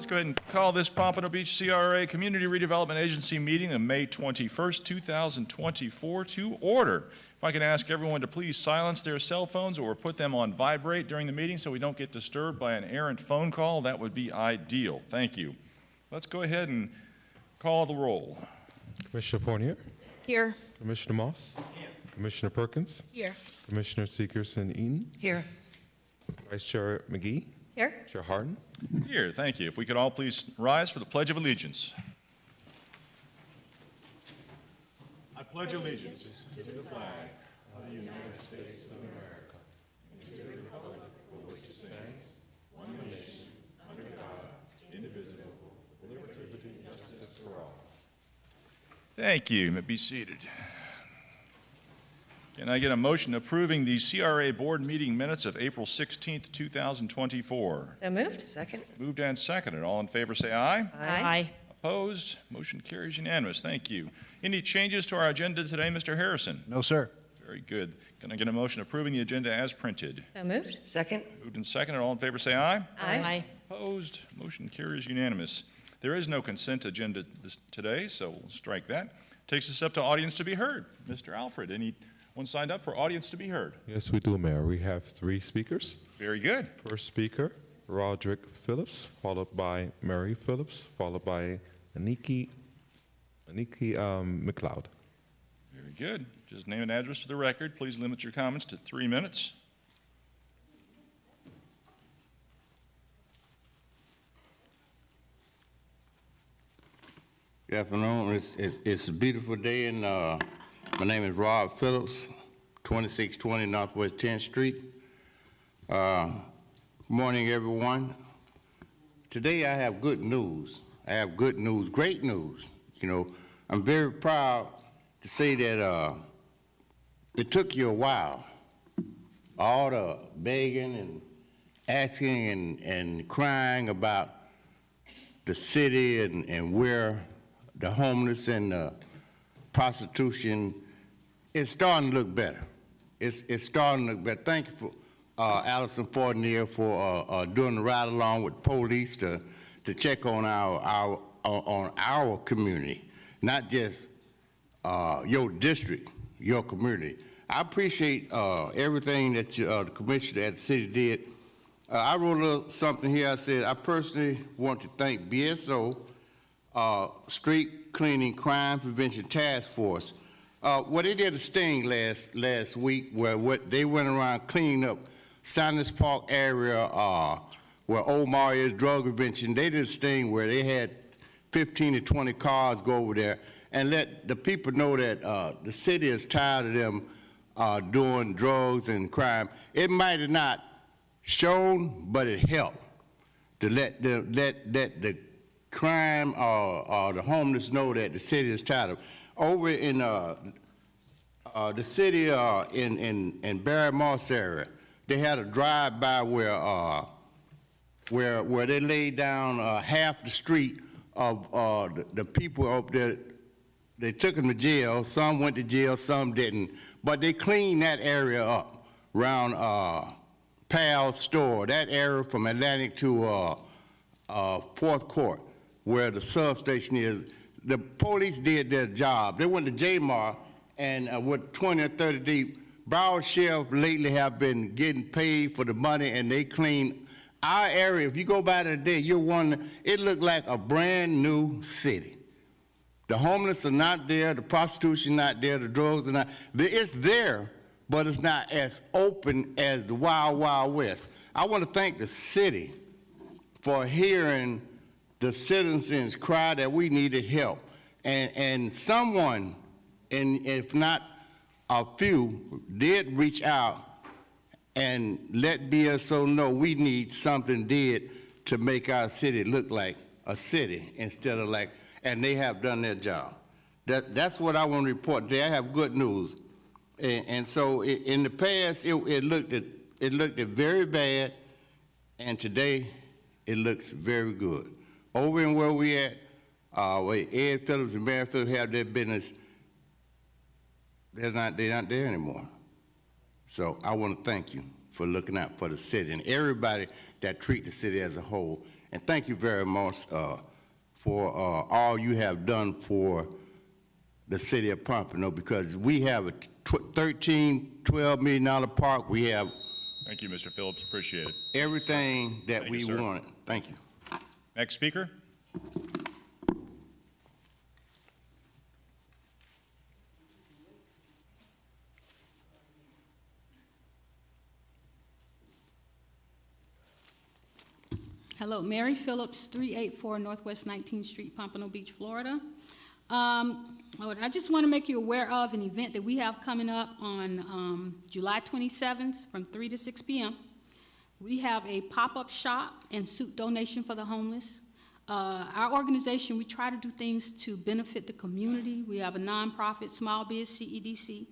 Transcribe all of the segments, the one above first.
Let's go ahead and call this Pompano Beach CRA Community Redevelopment Agency meeting on May 21st, 2024 to order. If I can ask everyone to please silence their cell phones or put them on vibrate during the meeting so we don't get disturbed by an errant phone call, that would be ideal. Thank you. Let's go ahead and call the roll. Commissioner Fournier. Here. Commissioner Moss. Here. Commissioner Perkins. Here. Commissioner Seekerson-Eaton. Here. Vice Chair McGee. Here. Chair Harden. Here, thank you. If we could all please rise for the Pledge of Allegiance. I pledge allegiance to the flag of the United States of America and to the republic for which it stands, one nation, under God, indivisible, with liberty and justice for all. Thank you. You may be seated. Can I get a motion approving the CRA board meeting minutes of April 16th, 2024? So moved. Second. Moved and seconded. All in favor say aye. Aye. Opposed? Motion carries unanimous. Thank you. Any changes to our agenda today, Mr. Harrison? No, sir. Very good. Can I get a motion approving the agenda as printed? So moved. Second. Moved and seconded. All in favor say aye. Aye. Opposed? Motion carries unanimous. There is no consent agenda today, so we'll strike that. Takes us up to audience to be heard. Mr. Alfred, anyone signed up for audience to be heard? Yes, we do, Mayor. We have 3 speakers. Very good. First speaker, Roderick Phillips, followed by Mary Phillips, followed by Aniki McLeod. Very good. Just name and address for the record. Please limit your comments to 3 minutes. Good afternoon. It's a beautiful day, and my name is Rob Phillips, 2620 Northwest 10th Street. Good morning, everyone. Today I have good news. I have good news, great news. You know, I'm very proud to say that it took you a while. All the begging and asking and crying about the city and where the homeless and the prostitution, it's starting to look better. It's starting to look better. Thank you for Allison Fournier for doing the ride along with police to check on our community, not just your district, your community. I appreciate everything that the commissioner at the city did. I wrote a little something here. I said, I personally want to thank BSO, Street Cleaning Crime Prevention Task Force. Well, they did a sting last week where they went around cleaning up Sanders Park area where Omar is drug prevention. They did a sting where they had 15 to 20 cars go over there and let the people know that the city is tired of them doing drugs and crime. It might have not shown, but it helped to let the crime or the homeless know that the city is tired of. Over in the city in Barry Moss area, they had a drive-by where they laid down half the street of the people up there. They took them to jail. Some went to jail, some didn't. But they cleaned that area up around Pal's store, that area from Atlantic to 4th Court, where the substation is. The police did their job. They went to J-Mar, and with 20 or 30 deep, Broward Sheriff lately have been getting paid for the money, and they clean our area. If you go by today, you're wondering, it looked like a brand new city. The homeless are not there, the prostitution not there, the drugs are not. It's there, but it's not as open as the Wild Wild West. I want to thank the city for hearing the citizens cry that we needed help. And someone, and if not a few, did reach out and let BSO know we need something did to make our city look like a city instead of like, and they have done their job. That's what I want to report today. I have good news. And so in the past, it looked very bad, and today it looks very good. Over in where we at, where Ed Phillips and Mary Phillips have their business, they're not there anymore. So I want to thank you for looking out for the city and everybody that treat the city as a whole. And thank you very much for all you have done for the city of Pompano, because we have a $12 million park. We have Thank you, Mr. Phillips. Appreciate it. everything that Thank we you, sir. wanted. Thank you. Next speaker. Hello, Mary Phillips, 384 Northwest 19th Street, Pompano Beach, Florida. I just want to make you aware of an event that we have coming up on July 27th from 3 to 6 p.m. We have a pop-up shop and suit donation for the homeless. Our organization, we try to do things to benefit the community. We have a nonprofit, Small Biz CEDC.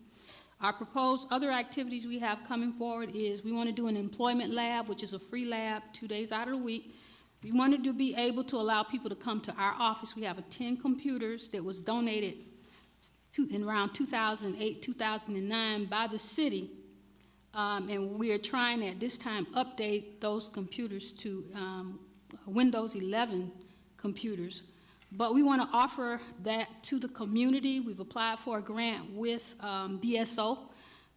Our proposed other activities we have coming forward is we want to do an employment lab, which is a free lab 2 days out of the week. We wanted to be able to allow people to come to our office. We have 10 computers that was donated in around 2008, 2009 by the city. And we are trying at this time update those computers to Windows 11 computers. But we want to offer that to the community. We've applied for a grant with BSO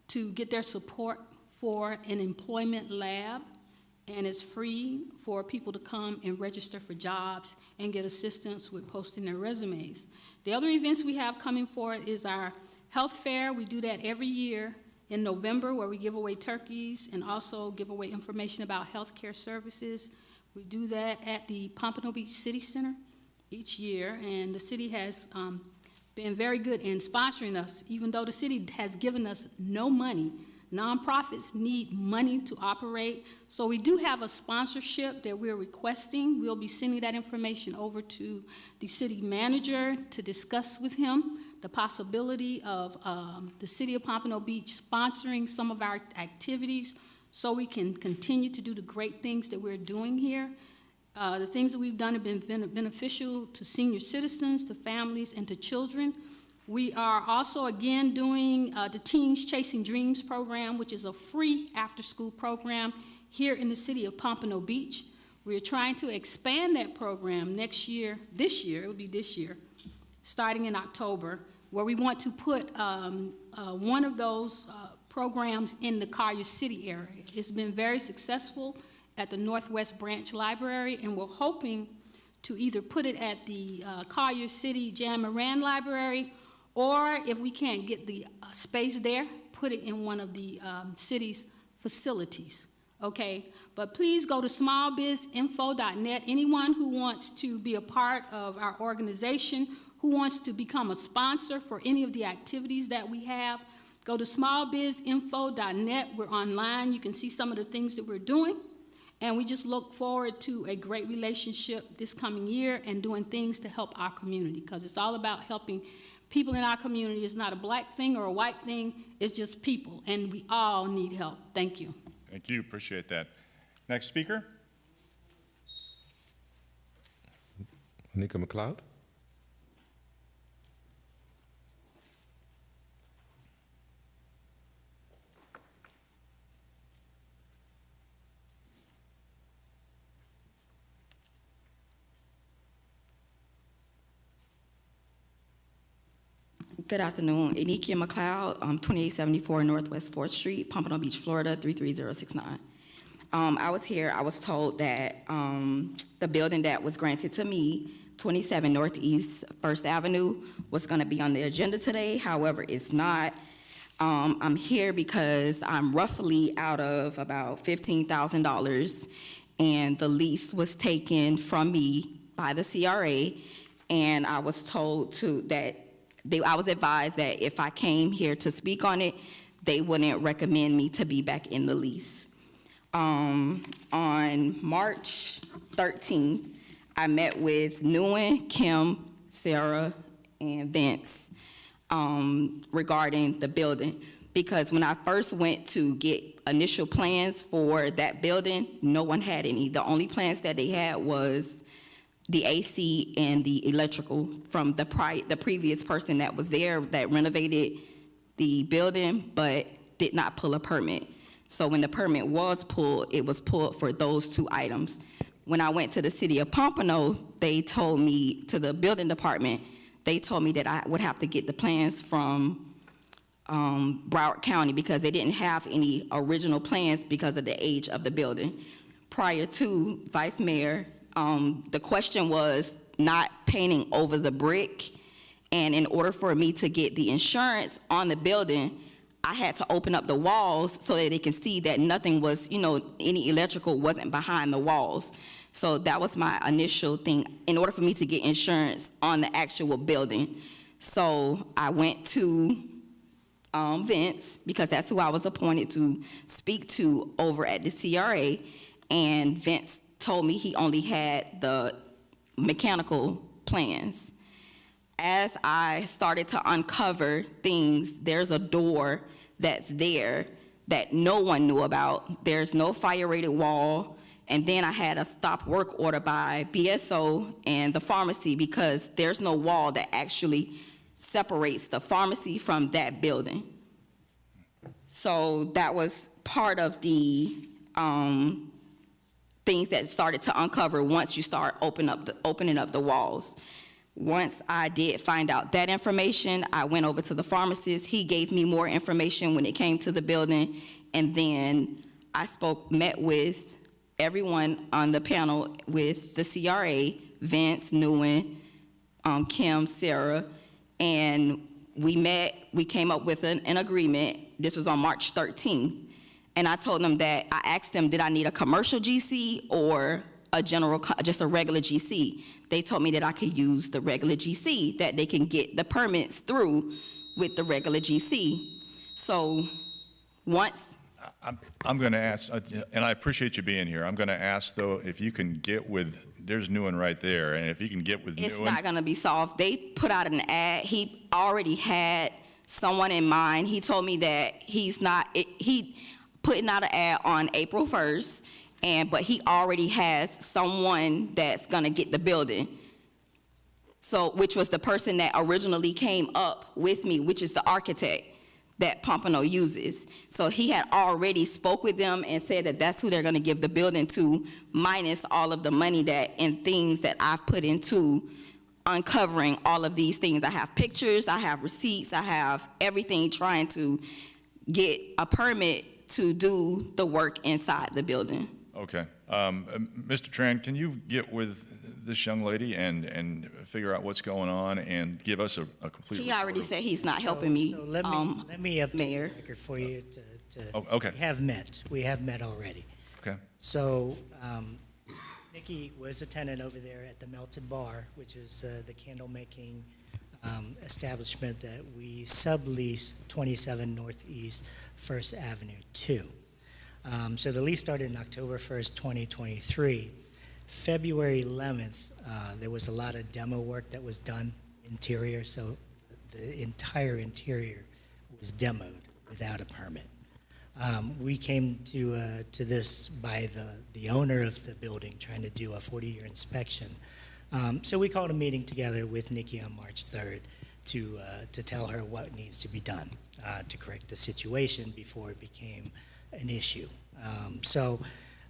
to get their support for an employment lab. And it's free for people to come and register for jobs and get assistance with posting their resumes. The other events we have coming forward is our health fair. We do that every year in November, where we give away turkeys and also give away information about health care services. We do that at the Pompano Beach City Center each year, and the city has been very good in sponsoring us. Even though the city has given us no money, nonprofits need money to operate, so we do have a sponsorship that we're requesting. We'll be sending that information over to the city manager to discuss with him the possibility of the city of Pompano Beach sponsoring some of our activities so we can continue to do the great things that we're doing here. The things that we've done have been beneficial to senior citizens, to families, and to children. We are also, again, doing the Teens Chasing Dreams program, which is a free after-school program here in the city of Pompano Beach. We're trying to expand that program this year, it will be this year, starting in October, where we want to put one of those programs in the Collier City area. It's been very successful at the Northwest Branch Library, and we're hoping to either put it at the Collier City Jan Moran Library, or if we can't get the space there, put it in one of the city's facilities, okay? But please go to smallbizinfo.net. Anyone who wants to be a part of our organization, who wants to become a sponsor for any of the activities that we have, go to smallbizinfo.net. We're online. You can see some of the things that we're doing. And we just look forward to a great relationship this coming year and doing things to help our community, because it's all about helping people in our community. It's not a black thing or a white thing. It's just people, and we all need help. Thank you. Thank you. Appreciate that. Next speaker. Nika McLeod. Good afternoon. Enikia McLeod, 2874 Northwest 4th Street, Pompano Beach, Florida, 33069. I was here, I was told that the building that was granted to me, 27 Northeast 1st Avenue, was gonna be on the agenda today. However, it's not. I'm here because I'm roughly out of about $15,000, and the lease was taken from me by the CRA, and I was told I was advised that if I came here to speak on it, they wouldn't recommend me to be back in the lease. On March 13th, I met with Nguyen, Kim, Sarah, and Vince regarding the building. Because when I first went to get initial plans for that building, no one had any. The only plans that they had was the AC and the electrical from the previous person that was there that renovated the building, but did not pull a permit. So when the permit was pulled, it was pulled for those two items. When I went to the city of Pompano, they told me, to the building department, they told me that I would have to get the plans from Broward County because they didn't have any original plans because of the age of the building. Prior to Vice Mayor, the question was not painting over the brick, and in order for me to get the insurance on the building, I had to open up the walls so that they can see that nothing was, any electrical wasn't behind the walls. So that was my initial thing, in order for me to get insurance on the actual building. So I went to Vince, because that's who I was appointed to speak to over at the CRA, and Vince told me he only had the mechanical plans. As I started to uncover things, there's a door that's there that no one knew about. There's no fire-rated wall. And then I had a stop work order by BSO and the pharmacy because there's no wall that actually separates the pharmacy from that building. So that was part of the things that started to uncover once you start opening up the walls. Once I did find out that information, I went over to the pharmacist. He gave me more information when it came to the building, and then I met with everyone on the panel with the CRA, Vince, Nguyen, Kim, Sarah, and we came up with an agreement. This was on March 13th, and I told them that, I asked them, did I need a commercial GC or just a regular GC? They told me that I could use the regular GC, that they can get the permits through with the regular GC. So once, I'm going to ask, and I appreciate you being here. I'm going to ask, though, if you can get with, there's Nguyen right there, and if you can get with it's Nguyen. not gonna be solved. They put out an ad. He already had someone in mind. He told me that he putting out an ad on April 1st, but he already has someone that's gonna get the building. So, which was the person that originally came up with me, which is the architect that Pompano uses. So he had already spoke with them and said that that's who they're gonna give the building to, minus all of the money and things that I've put into uncovering all of these things. I have pictures, I have receipts, I have everything, trying to get a permit to do the work inside the building. Okay. Mr. Tran, can you get with this young lady and figure out what's going on and give us a complete He report already of- said he's not helping me, So let me update Mayor. the record for you Oh, okay. We have met already. Okay. So, Nikki was a tenant over there at the Melted Bar, which is the candle-making establishment that we sublease 27 Northeast First Avenue to. So the lease started in October 1st, 2023. February 11th, there was a lot of demo work that was done interior, so the entire interior was demoed without a permit. We came to this by the owner of the building trying to do a 40-year inspection. So we called a meeting together with Nikki on March 3rd to tell her what needs to be done to correct the situation before it became an issue.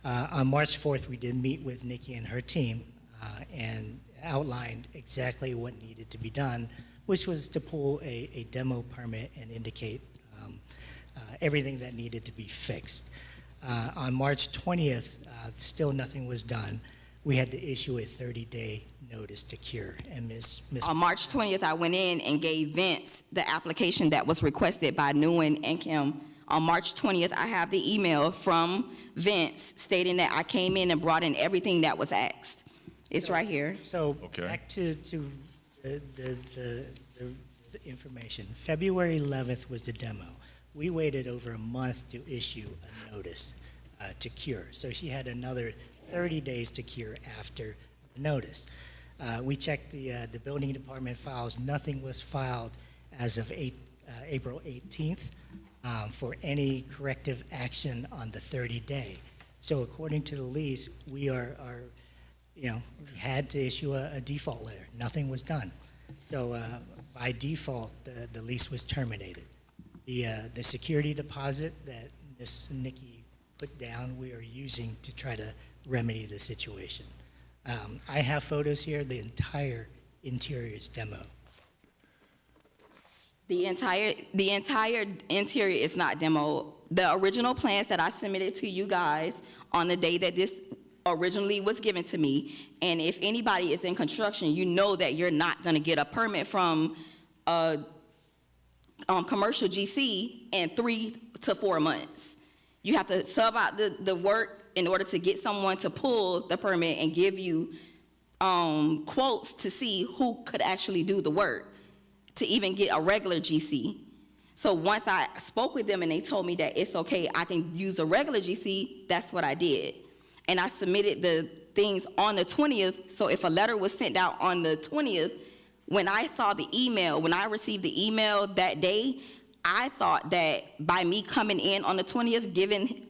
On March 4th, we did meet with Nikki and her team and outlined exactly what needed to be done, which was to pull a demo permit and indicate everything that needed to be fixed. On March 20th, still nothing was done. We had to issue a 30-day notice to cure. And Ms. On March 20th, I went in and gave Vince the application that was requested by Nguyen and Kim. On March 20th, I have the email from Vince stating that I came in and brought in everything that was asked. It's right here. So Okay. back to the information. February 11th was the demo. We waited over a month to issue a notice to cure. So she had another 30 days to cure after the notice. We checked the building department files. Nothing was filed as of April 18th for any corrective action on the 30-day. So according to the lease, we we had to issue a default letter. Nothing was done. So by default, the lease was terminated. The security deposit that Ms. Nikki put down, we are using to try to remedy the situation. I have photos here, the entire interior is demo. The entire interior is not demo. The original plans that I submitted to you guys on the day that this originally was given to me, and if anybody is in construction, you know that you're not gonna get a permit from a commercial GC in 3 to 4 months. You have to sub out the work in order to get someone to pull the permit and give you quotes to see who could actually do the work to even get a regular GC. So once I spoke with them and they told me that it's okay, I can use a regular GC, that's what I did. And I submitted the things on the 20th, so if a letter was sent out on the 20th, when I saw the email, when I received the email that day, I thought that by me coming in on the 20th, giving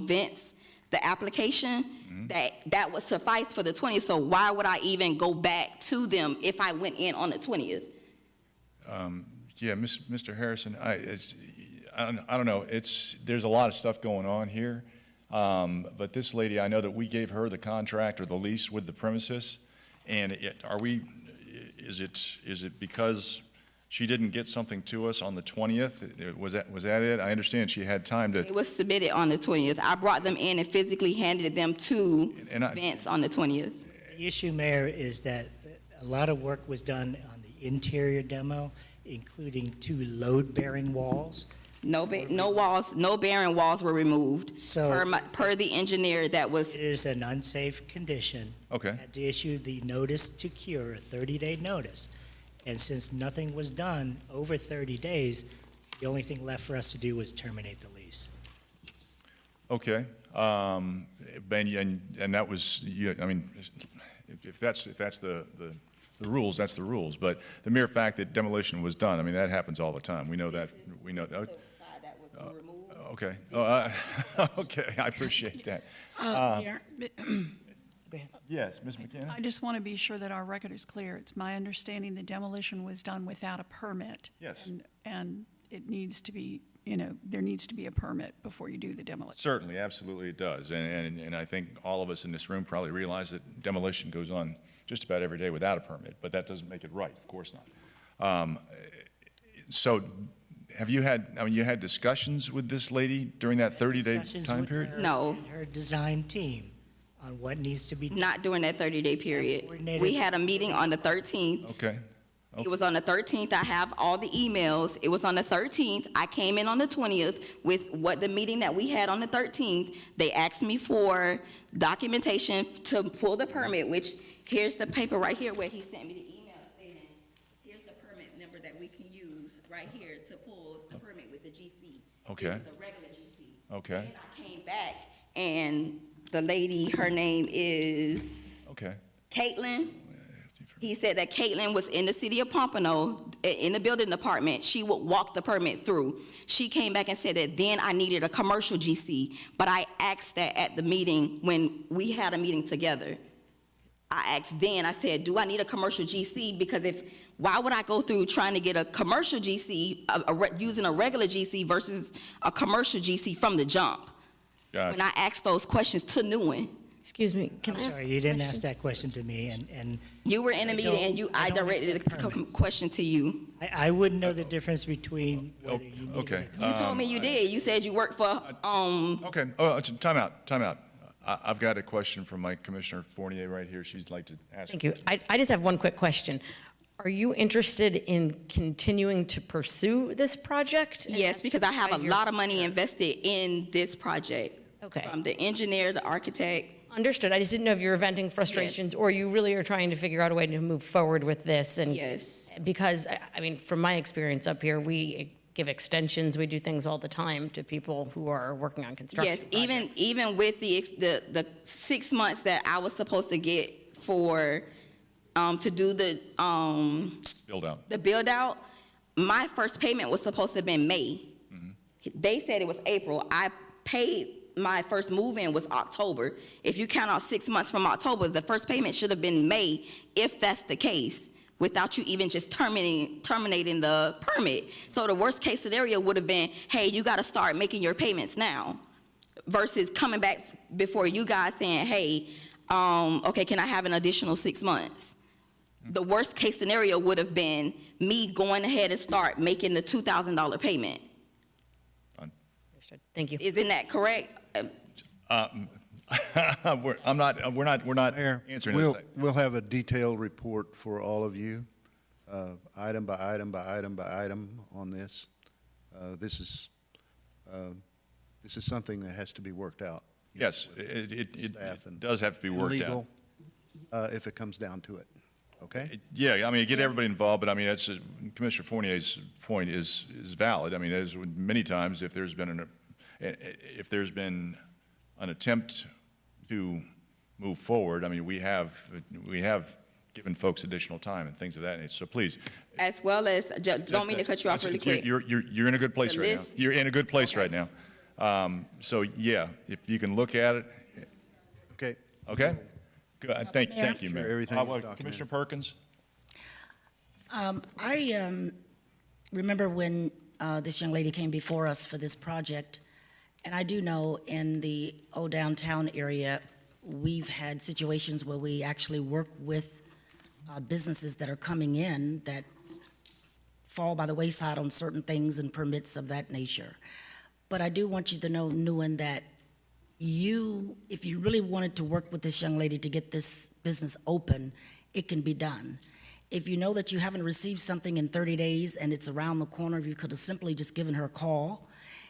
Vince the application, that would suffice for the 20th, so why would I even go back to them if I went in on the 20th? Yeah, Mr. Harrison, I don't know, there's a lot of stuff going on here, but this lady, I know that we gave her the contract or the lease with the premises, and is it because she didn't get something to us on the 20th? Was that it? I understand she had time to. It was submitted on the 20th. I brought them in and physically handed them to Vince on the 20th. The issue, Mayor, is that a lot of work was done on the interior demo, including 2 load-bearing walls. No walls, no bearing walls were removed. So Per the engineer that was, it is an unsafe condition. Okay. Had to issue the notice to cure, a 30-day notice. And since nothing was done over 30 days, the only thing left for us to do was terminate the lease. Okay, Ben, and that was, I mean, if that's the rules, that's the rules. But the mere fact that demolition was done, I mean, that happens all the time. We know that. We know that. Okay. Okay, I appreciate that. Mayor, Yes, Ms. McKenna? I just want to be sure that our record is clear. It's my understanding the demolition was done without a permit. Yes. And it needs to be, there needs to be a permit before you do the demolition. Certainly, absolutely it does. And I think all of us in this room probably realize that demolition goes on just about every day without a permit, but that doesn't make it right, of course not. So have you had, you had discussions with this lady during that 30-day Discussions time with period? her No. and her design team on what needs to be done. not during that 30-day period. Coordinated. We had a meeting on the 13th. Okay, It was on the 13th. I have all the emails. It was on the 13th. I came in on the 20th with what the meeting that we had on the 13th. They asked me for documentation to pull the permit, which here's the paper right here where he sent me the email stating, here's the permit number that we can use right here to pull the permit with the GC. Okay. This is the regular GC. Okay. Then I came back and the lady, her name is okay. Caitlin. He said that Caitlin was in the city of Pompano, in the building department. She would walk the permit through. She came back and said that then I needed a commercial GC, but I asked that at the meeting when we had a meeting together. I asked then, I said, do I need a commercial GC? Because why would I go through trying to get a commercial GC, using a regular GC versus a commercial GC from the jump? Gotcha. When I asked those questions to Nguyen. Excuse me, can I I'm ask sorry, a you didn't question? ask that question to me, and You were in a meeting and I don't directed accept the permits. question to you. I wouldn't know the difference between whether you needed okay. a You told me you did. You said you worked for, Okay, time out. I've got a question from my Commissioner Fournier right here. She'd like to ask. Thank you. I just have one quick question. Are you interested in continuing to pursue this project? And yes, that's because I have a why you're lot of money here. invested in this project. Okay. From the engineer, the architect. Understood. I just didn't know if you were venting frustrations or you really are trying to figure out a way to move forward with this. And Yes. because, I mean, from my experience up here, we give extensions, we do things all the time to people who are working on construction Yes, projects. even with the 6 months that I was supposed to get for, to do the Build out. build out, my first payment was supposed to have been May. Mm-hmm. They said it was April. I paid, my first move-in was October. If you count out 6 months from October, the first payment should have been May, if that's the case, without you even just terminating the permit. So the worst case scenario would have been, hey, you gotta start making your payments now, versus coming back before you guys saying, hey, okay, can I have an additional 6 months? The worst case scenario would have been me going ahead and start making the $2,000 payment. Understood. Thank you. Isn't that correct? We're not Mayor, answering we'll that. have a detailed report for all of you, item by item by item by item on this. This is something that has to be worked out. Yes, it Staff and- does have to be and worked legal, out. if it comes down to it, okay? Yeah, I mean, get everybody involved, but I mean, that's, Commissioner Fournier's point is valid. I mean, there's many times if there's been an attempt to move forward, I mean, we have given folks additional time and things of that nature, so please. As well as, don't mean to cut you off really quick. You're in a good place The right now. list? You're in a good place Okay. right now. So, yeah, if you can look at it, Okay, okay? Good, thank you, Sure, Mayor. everything How is about documented. Commissioner Perkins? I remember when this young lady came before us for this project, and I do know in the old downtown area, we've had situations where we actually work with businesses that are coming in that fall by the wayside on certain things and permits of that nature. But I do want you to know, Nguyen, that if you really wanted to work with this young lady to get this business open, it can be done. If you know that you haven't received something in 30 days and it's around the corner, you could have simply just given her a call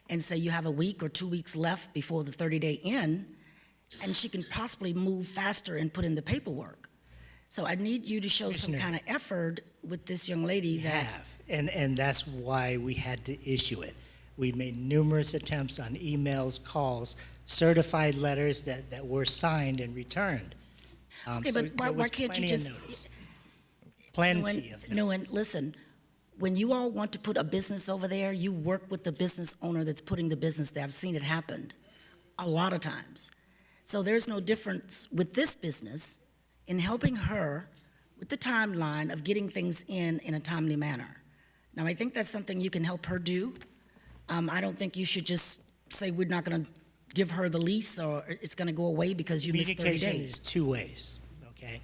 and say you have a week or 2 weeks left before the 30-day end, and she can possibly move faster and put in the paperwork. So I need you to show some Commissioner. kind of effort with this young lady We that. have, and that's why we had to issue it. We made numerous attempts on emails, calls, certified letters that were signed and returned. Okay, So but there why was can't you plenty of just? notice. Plenty of No, notice. and listen, when you all want to put a business over there, you work with the business owner that's putting the business there. I've seen it happen a lot of times. So there's no difference with this business in helping her with the timeline of getting things in a timely manner. Now, I think that's something you can help her do. I don't think you should just say we're not going to give her the lease or it's going to go away because you missed 30 Communication days. is two ways, okay?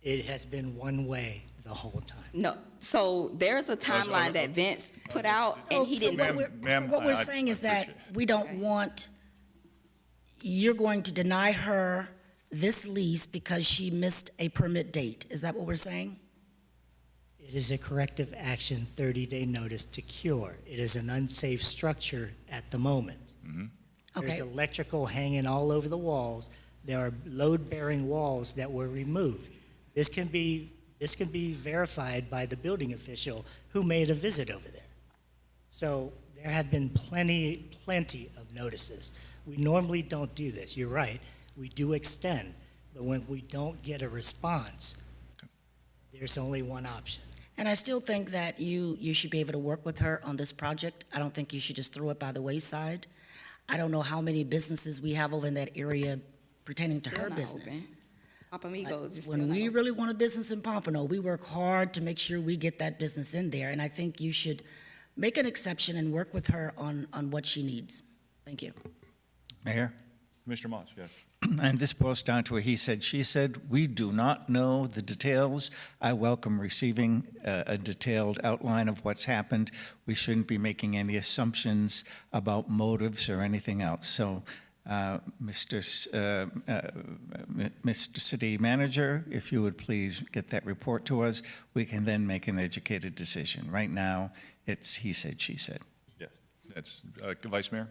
It has been one way the whole time. No, so there's a timeline that Vince put out, and he So didn't. what we're I saying is that appreciate we don't want, you're going to deny her this lease because she missed a permit date. Is that what we're saying? It is a corrective action 30-day notice to cure. It is an unsafe structure at the moment. There's Okay. electrical hanging all over the walls. There are load-bearing walls that were removed. This can be verified by the building official who made a visit over there. So there have been plenty of notices. We normally don't do this. You're right. We do extend, but when we don't get a response, there's only one option. And I still think that you should be able to work with her on this project. I don't think you should just throw it by the wayside. I don't know how many businesses we have over in that area pertaining to Still her not business. open. Papamigos is still When not we open. really want a business in Pompano, we work hard to make sure we get that business in there. And I think you should make an exception and work with her on what she needs. Thank you. Mayor, Commissioner Moss, yes. and this boils down to a he said, she said. We do not know the details. I welcome receiving a detailed outline of what's happened. We shouldn't be making any assumptions about motives or anything else. So, Mr. City Manager, if you would please get that report to us, we can then make an educated decision. Right now, it's he said, she said. Yes. That's, Vice Mayor?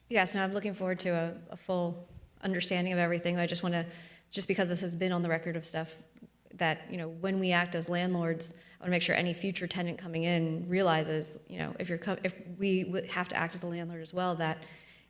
Yes, no, I'm looking forward to a full understanding of everything. I just want to, just because this has been on the record of stuff, that, you know, when we act as landlords, I want to make sure any future tenant coming in realizes, you know, if we would have to act as a landlord as well, that,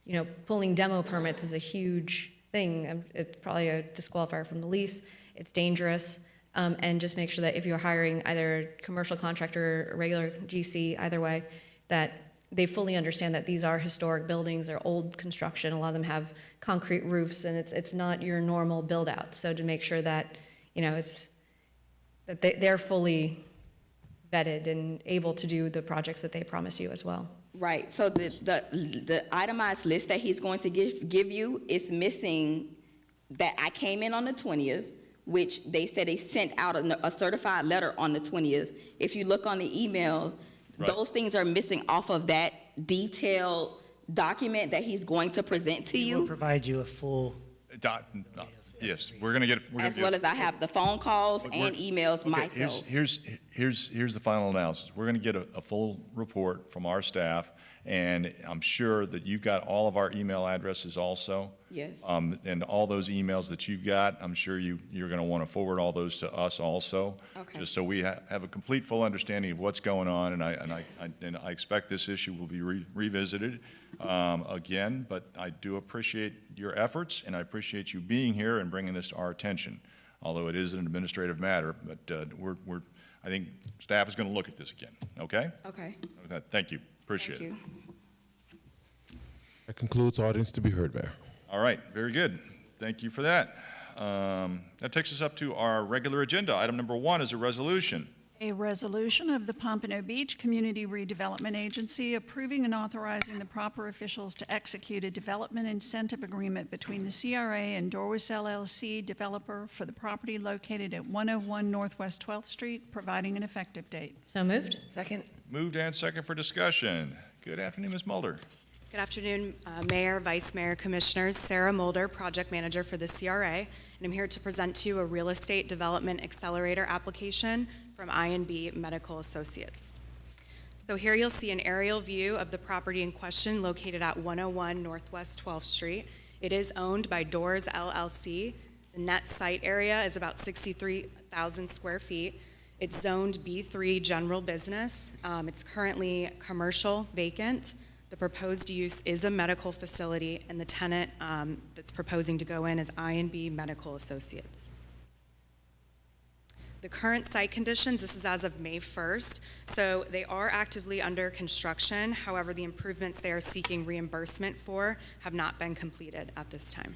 you know, pulling demo permits is a huge thing. It's probably a disqualifier from the lease. It's dangerous. And just make sure that if you're hiring either a commercial contractor or a regular GC, either way, that they fully understand that these are historic buildings, they're old construction, a lot of them have concrete roofs, and it's not your normal build-out. So to make sure that, you know, they're fully vetted and able to do the projects that they promise you as well. Right, so the itemized list that he's going to give you is missing that I came in on the 20th, which they said they sent out a certified letter on the 20th. If you look on the email, Right. those things are missing off of that detailed document that he's going to present to We'll you, provide you a full, Yes, we're going to get. as well as I have the phone calls and emails Okay, myself. Here's the final analysis. We're going to get a full report from our staff, and I'm sure that you've got all of our email addresses also. Yes. And all those emails that you've got, I'm sure you're going to want to forward all those to us also. Okay. Just so we have a complete, full understanding of what's going on, and I expect this issue will be revisited again, but I do appreciate your efforts, and I appreciate you being here and bringing this to our attention, although it is an administrative matter, but I think staff is going to look at this again, okay? Okay, With that, thank you, appreciate thank it. you. That concludes audience to be heard, Mayor. All right, very good. Thank you for that. That takes us up to our regular agenda. Item number 1 is a resolution. A resolution of the Pompano Beach Community Redevelopment Agency approving and authorizing the proper officials to execute a development incentive agreement between the CRA and Dorwis LLC developer for the property located at 101 Northwest 12th Street, providing an effective date. So moved? Second. Moved and second for discussion. Good afternoon, Ms. Mulder. Good afternoon, Mayor, Vice Mayor, Commissioners. Sarah Mulder, Project Manager for the CRA, and I'm here to present to you a Real Estate Development Accelerator application from I&B Medical Associates. So here you'll see an aerial view of the property in question located at 101 Northwest 12th Street. It is owned by Doors LLC. The net site area is about 63,000 square feet. It's zoned B3 General Business. It's currently commercial vacant. The proposed use is a medical facility, and the tenant that's proposing to go in is I&B Medical Associates. The current site conditions, this is as of May 1st, so they are actively under construction. However, the improvements they are seeking reimbursement for have not been completed at this time.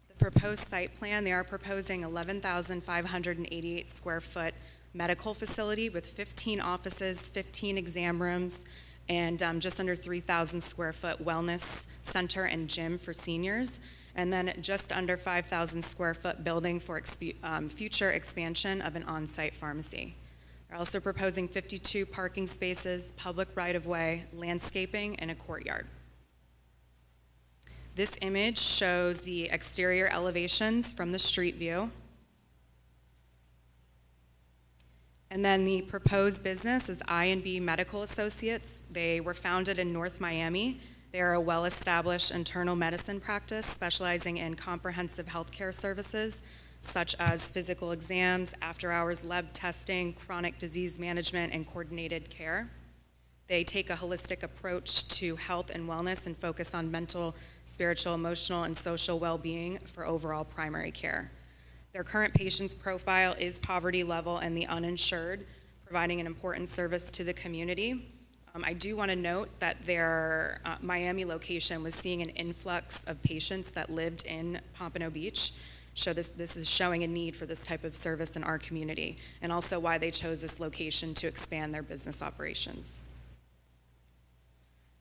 The proposed site plan, they are proposing 11,588 square foot medical facility with 15 offices, 15 exam rooms, and just under 3,000 square foot wellness center and gym for seniors, and then just under 5,000 square foot building for future expansion of an on-site pharmacy. They're also proposing 52 parking spaces, public right-of-way, landscaping, and a courtyard. This image shows the exterior elevations from the street view. And then the proposed business is I&B Medical Associates. They were founded in North Miami. They are a well-established internal medicine practice specializing in comprehensive healthcare services, such as physical exams, after-hours lab testing, chronic disease management, and coordinated care. They take a holistic approach to health and wellness and focus on mental, spiritual, emotional, and social well-being for overall primary care. Their current patients profile is poverty level and the uninsured, providing an important service to the community. I do want to note that their Miami location was seeing an influx of patients that lived in Pompano Beach. So this is showing a need for this type of service in our community, and also why they chose this location to expand their business operations.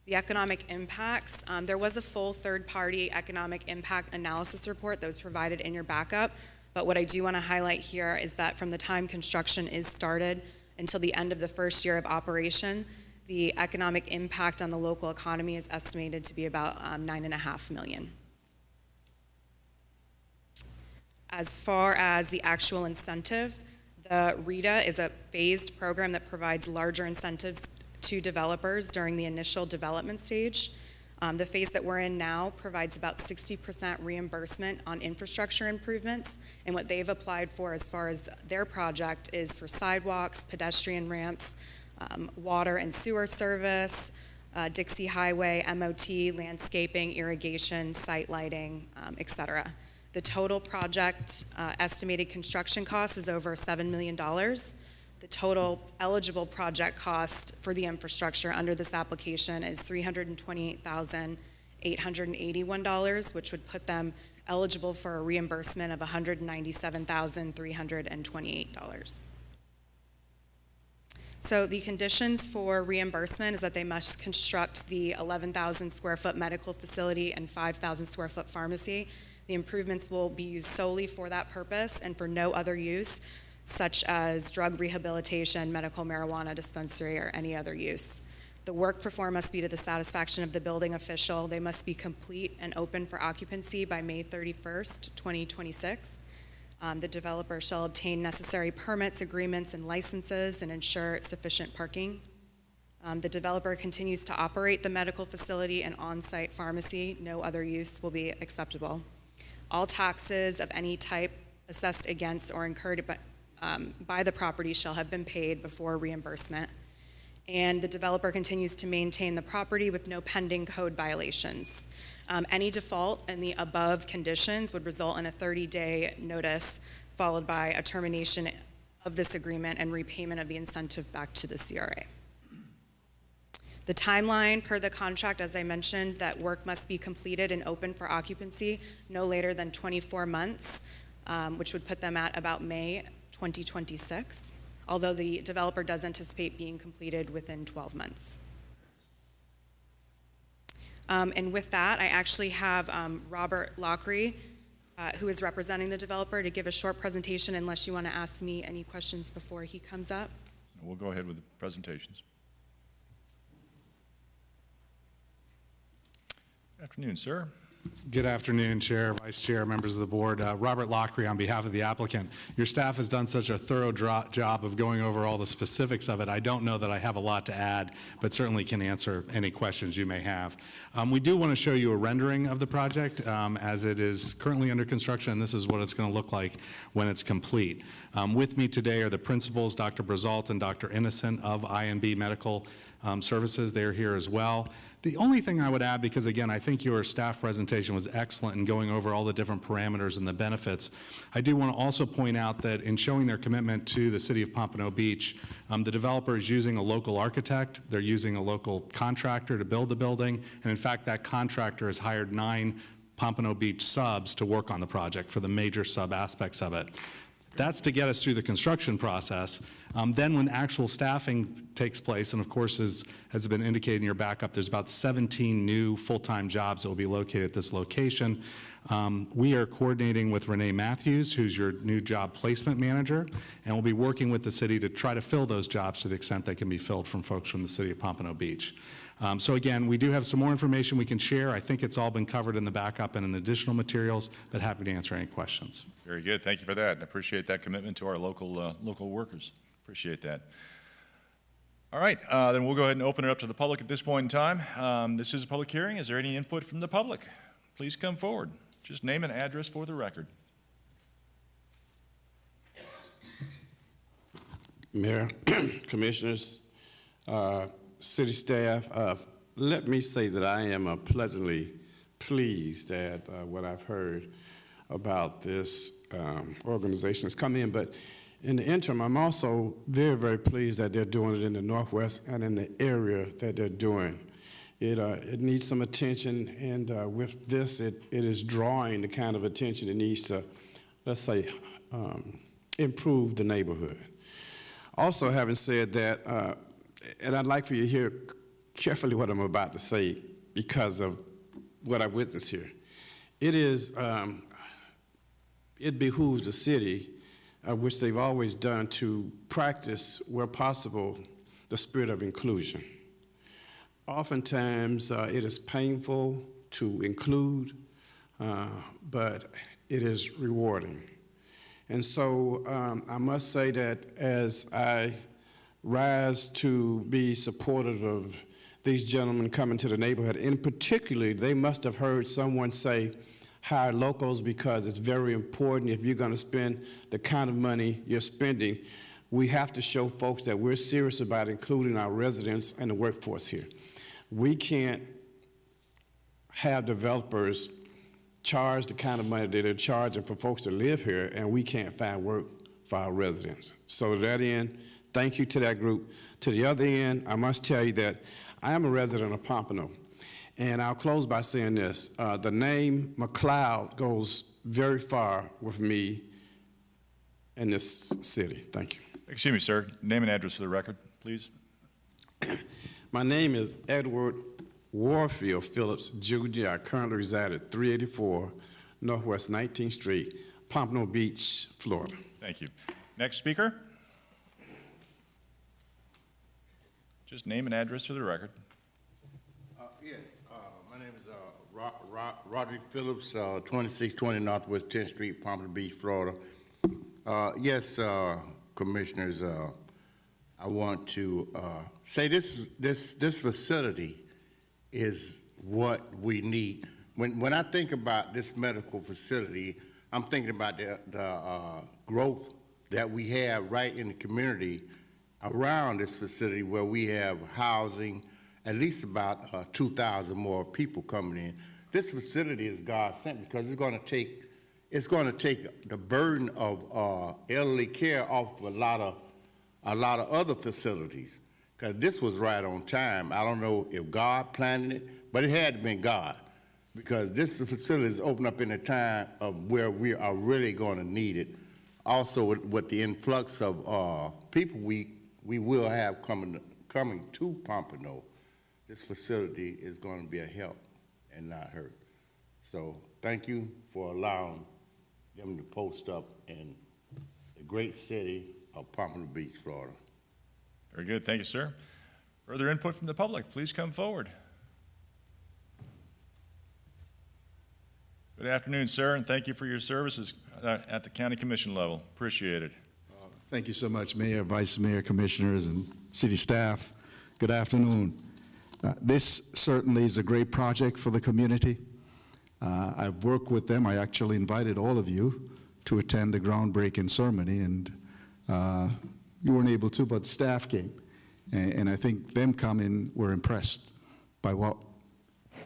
The economic impacts, there was a full third-party economic impact analysis report that was provided in your backup, but what I do want to highlight here is that from the time construction is started until the end of the first year of operation, the economic impact on the local economy is estimated to be about $9.5 million. As far as the actual incentive, the RETA is a phased program that provides larger incentives to developers during the initial development stage. The phase that we're in now provides about 60% reimbursement on infrastructure improvements, and what they've applied for as far as their project is for sidewalks, pedestrian ramps, water and sewer service, Dixie Highway, MOT, landscaping, irrigation, site lighting, et cetera. The total project estimated construction cost is over $7 million. The total eligible project cost for the infrastructure under this application is $328,881, which would put them eligible for a reimbursement of $197,328. So the conditions for reimbursement is that they must construct the 11,000 square foot medical facility and 5,000 square foot pharmacy. The improvements will be used solely for that purpose and for no other use, such as drug rehabilitation, medical marijuana dispensary, or any other use. The work performed must be to the satisfaction of the building official. They must be complete and open for occupancy by May 31st, 2026. The developer shall obtain necessary permits, agreements, and licenses and ensure sufficient parking. The developer continues to operate the medical facility and on-site pharmacy. No other use will be acceptable. All taxes of any type assessed against or incurred by the property shall have been paid before reimbursement. And the developer continues to maintain the property with no pending code violations. Any default in the above conditions would result in a 30-day notice followed by a termination of this agreement and repayment of the incentive back to the CRA. The timeline per the contract, as I mentioned, that work must be completed and open for occupancy no later than 24 months, which would put them at about May 2026, although the developer does anticipate being completed within 12 months. And with that, I actually have Robert Lockery, who is representing the developer, to give a short presentation unless you want to ask me any questions before he comes up. We'll go ahead with the presentations. Afternoon, sir. Good afternoon, Chair, Vice Chair, members of the board. Robert Lockery on behalf of the applicant. Your staff has done such a thorough job of going over all the specifics of it. I don't know that I have a lot to add, but certainly can answer any questions you may have. We do want to show you a rendering of the project as it is currently under construction, and this is what it's going to look like when it's complete. With me today are the principals, Dr. Brazault and Dr. Innocent of INB Medical Services. They're here as well. The only thing I would add, because again, I think your staff presentation was excellent in going over all the different parameters and the benefits, I do want to also point out that in showing their commitment to the city of Pompano Beach, the developer is using a local architect, they're using a local contractor to build the building, and in fact, that contractor has hired 9 Pompano Beach subs to work on the project for the major sub aspects of it. That's to get us through the construction process. Then when actual staffing takes place, and of course, as has been indicated in your backup, there's about 17 new full-time jobs that will be located at this location. We are coordinating with Renee Matthews, who's your new job placement manager, and we'll be working with the city to try to fill those jobs to the extent they can be filled from folks from the city of Pompano Beach. So again, we do have some more information we can share. I think it's all been covered in the backup and in the additional materials, but happy to answer any questions. Very good. Thank you for that. I appreciate that commitment to our local workers. Appreciate that. All right, then we'll go ahead and open it up to the public at this point in time. This is a public hearing. Is there any input from the public? Please come forward. Just name and address for the record. Mayor, commissioners, city staff, let me say that I am pleasantly pleased at what I've heard about this organization that's come in, but in the interim, I'm also very, very pleased that they're doing it in the Northwest and in the area that they're doing. It needs some attention, and with this, it is drawing the kind of attention it needs to, let's say, improve the neighborhood. Also, having said that, and I'd like for you to hear carefully what I'm about to say because of what I witnessed here. It behooves the city, which they've always done, to practice, where possible, the spirit of inclusion. Oftentimes, it is painful to include, but it is rewarding. And so I must say that as I rise to be supportive of these gentlemen coming to the neighborhood, and particularly, they must have heard someone say, hire locals, because it's very important if you're going to spend the kind of money you're spending, we have to show folks that we're serious about including our residents and the workforce here. We can't have developers charge the kind of money that they're charging for folks to live here, and we can't find work for our residents. So to that end, thank you to that group. To the other end, I must tell you that I am a resident of Pompano, and I'll close by saying this. The name McLeod goes very far with me in this city. Thank you. Excuse me, sir. Name and address for the record, please. My name is Edward Warfield Phillips, Jr. I currently reside at 384 Northwest 19th Street, Pompano Beach, Florida. Thank you. Next speaker. Just name and address for the record. Yes, my name is Roderick Phillips, 2620 Northwest 10th Street, Pompano Beach, Florida. Yes, commissioners, I want to say this facility is what we need. When I think about this medical facility, I'm thinking about the growth that we have right in the community around this facility, where we have housing, at least about 2,000 more people coming in. This facility is God-sent because it's going to take the burden of elderly care off of a lot of other facilities, because this was right on time. I don't know if God planned it, but it had to be God, because this facility is opened up in a time of where we are really going to need it. Also, with the influx of people we will have coming to Pompano, this facility is going to be a help and not hurt. So thank you for allowing them to post up in the great city of Pompano Beach, Florida. Very good. Thank you, sir. Further input from the public, please come forward. Good afternoon, sir, and thank you for your services at the county commission level. Appreciate it. Thank you so much, Mayor, Vice Mayor, Commissioners, and city staff. Good afternoon. This certainly is a great project for the community. I've worked with them. I actually invited all of you to attend the groundbreaking ceremony, and you weren't able to, but staff came. And I think them coming were impressed by what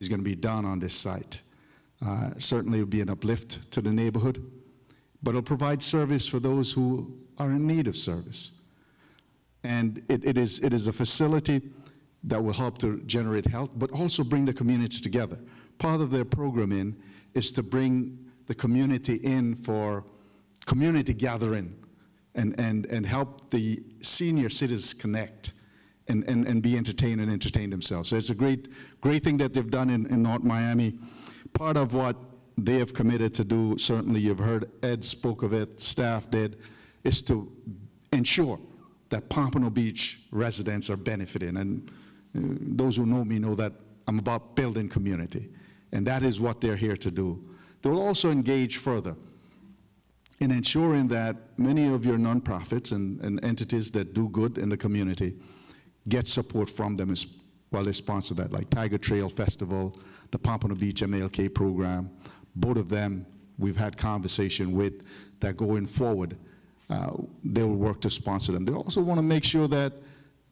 is going to be done on this site. Certainly it will be an uplift to the neighborhood, but it'll provide service for those who are in need of service. And it is a facility that will help to generate health, but also bring the community together. Part of their programming is to bring the community in for community gathering and help the senior citizens connect and be entertained and entertain themselves. So it's a great thing that they've done in North Miami. Part of what they have committed to do, certainly you've heard Ed spoke of it, staff did, is to ensure that Pompano Beach residents are benefiting. And those who know me know that I'm about building community, and that is what they're here to do. They will also engage further in ensuring that many of your nonprofits and entities that do good in the community get support from them as well. They sponsor that, like Tiger Trail Festival, the Pompano Beach MLK program. Both of them we've had conversation with that going forward, they will work to sponsor them. They also want to make sure that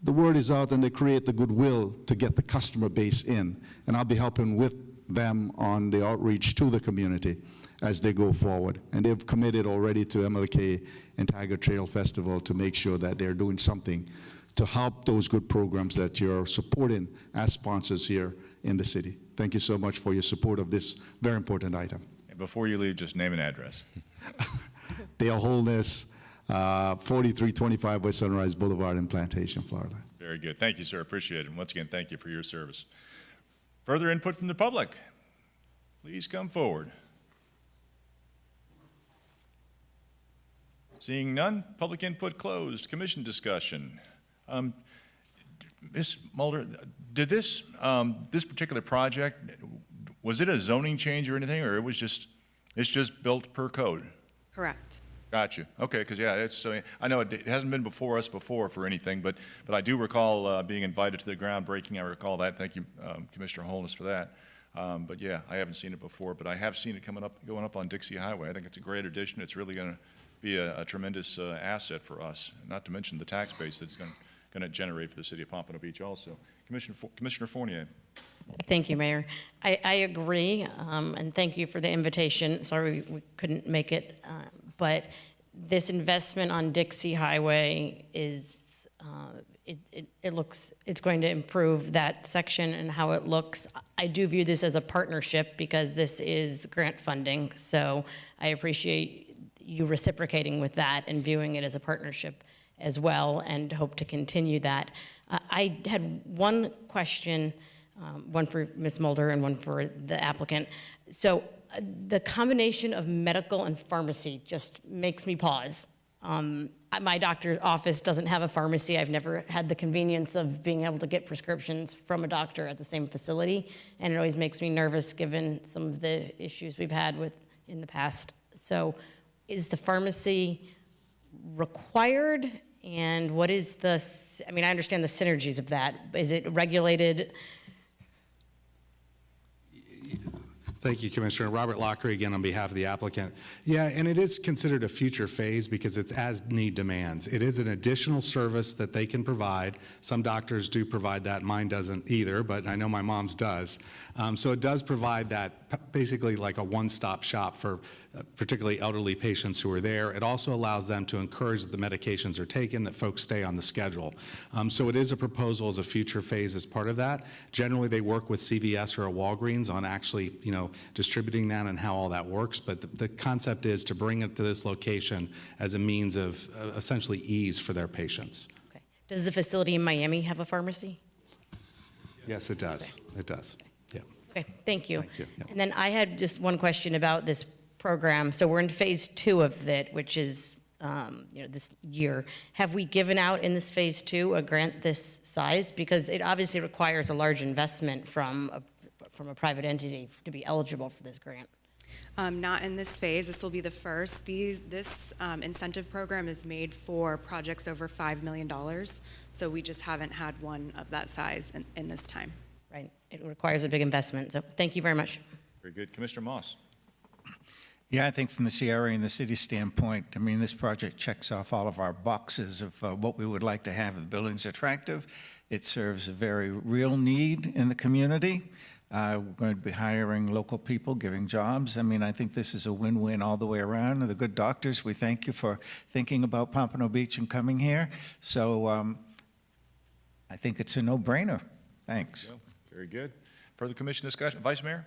the word is out and they create the goodwill to get the customer base in. And I'll be helping with them on the outreach to the community as they go forward. And they've committed already to MLK and Tiger Trail Festival to make sure that they're doing something to help those good programs that you're supporting as sponsors here in the city. Thank you so much for your support of this very important item. And before you leave, just name and address. Dale Holness, 4325 West Sunrise Boulevard in Plantation, Florida. Very good. Thank you, sir. Appreciate it. And once again, thank you for your service. Further input from the public, please come forward. Seeing none, public input closed. Commission discussion. Ms. Mulder, did this particular project, was it a zoning change or anything, or it's just built per code? Correct. Gotcha. Okay, because yeah, I know it hasn't been before us before for anything, but I do recall being invited to the groundbreaking. I recall that. Thank you, Commissioner Holness, for that. But yeah, I haven't seen it before, but I have seen it going up on Dixie Highway. I think it's a great addition. It's really going to be a tremendous asset for us, not to mention the tax base that it's going to generate for the city of Pompano Beach also. Commissioner Fournier. Thank you, Mayor. I agree, and thank you for the invitation. Sorry we couldn't make it, but this investment on Dixie Highway is, it's going to improve that section and how it looks. I do view this as a partnership because this is grant funding, so I appreciate you reciprocating with that and viewing it as a partnership as well, and hope to continue that. I had one question, one for Ms. Mulder and one for the applicant. So the combination of medical and pharmacy just makes me pause. My doctor's office doesn't have a pharmacy. I've never had the convenience of being able to get prescriptions from a doctor at the same facility, and it always makes me nervous given some of the issues we've had with in the past. So is the pharmacy required? And what is the, I mean, I understand the synergies of that. Is it regulated? Thank you, Commissioner. Robert Lockery again on behalf of the applicant. Yeah, and it is considered a future phase because it's as need demands. It is an additional service that they can provide. Some doctors do provide that. Mine doesn't either, but I know my mom's does. So it does provide that basically like a one-stop shop for particularly elderly patients who are there. It also allows them to encourage that the medications are taken, that folks stay on the schedule. So it is a proposal as a future phase as part of that. Generally, they work with CVS or a Walgreens on actually, distributing that and how all that works. But the concept is to bring it to this location as a means of essentially ease for their patients. Okay. Does the facility in Miami have a pharmacy? Yes, it does. Okay. It does. Yeah. Okay, thank you. Thank you. Yeah. And then I had just one question about this program. So we're in phase 2 of it, which is this year. Have we given out in this phase 2 a grant this size? Because it obviously requires a large investment from a private entity to be eligible for this grant. Not in this phase. This will be the first. This incentive program is made for projects over $5 million, so we just haven't had one of that size in this time. Right. It requires a big investment. So thank you very much. Very good. Commissioner Moss. Yeah, I think from the CRA and the city standpoint, I mean, this project checks off all of our boxes of what we would like to have. The building's attractive. It serves a very real need in the community. We're going to be hiring local people, giving jobs. I mean, I think this is a win-win all the way around. And the good doctors, we thank you for thinking about Pompano Beach and coming here. So I think it's a no-brainer. Thanks. Very good. Further commission discussion? Vice Mayor?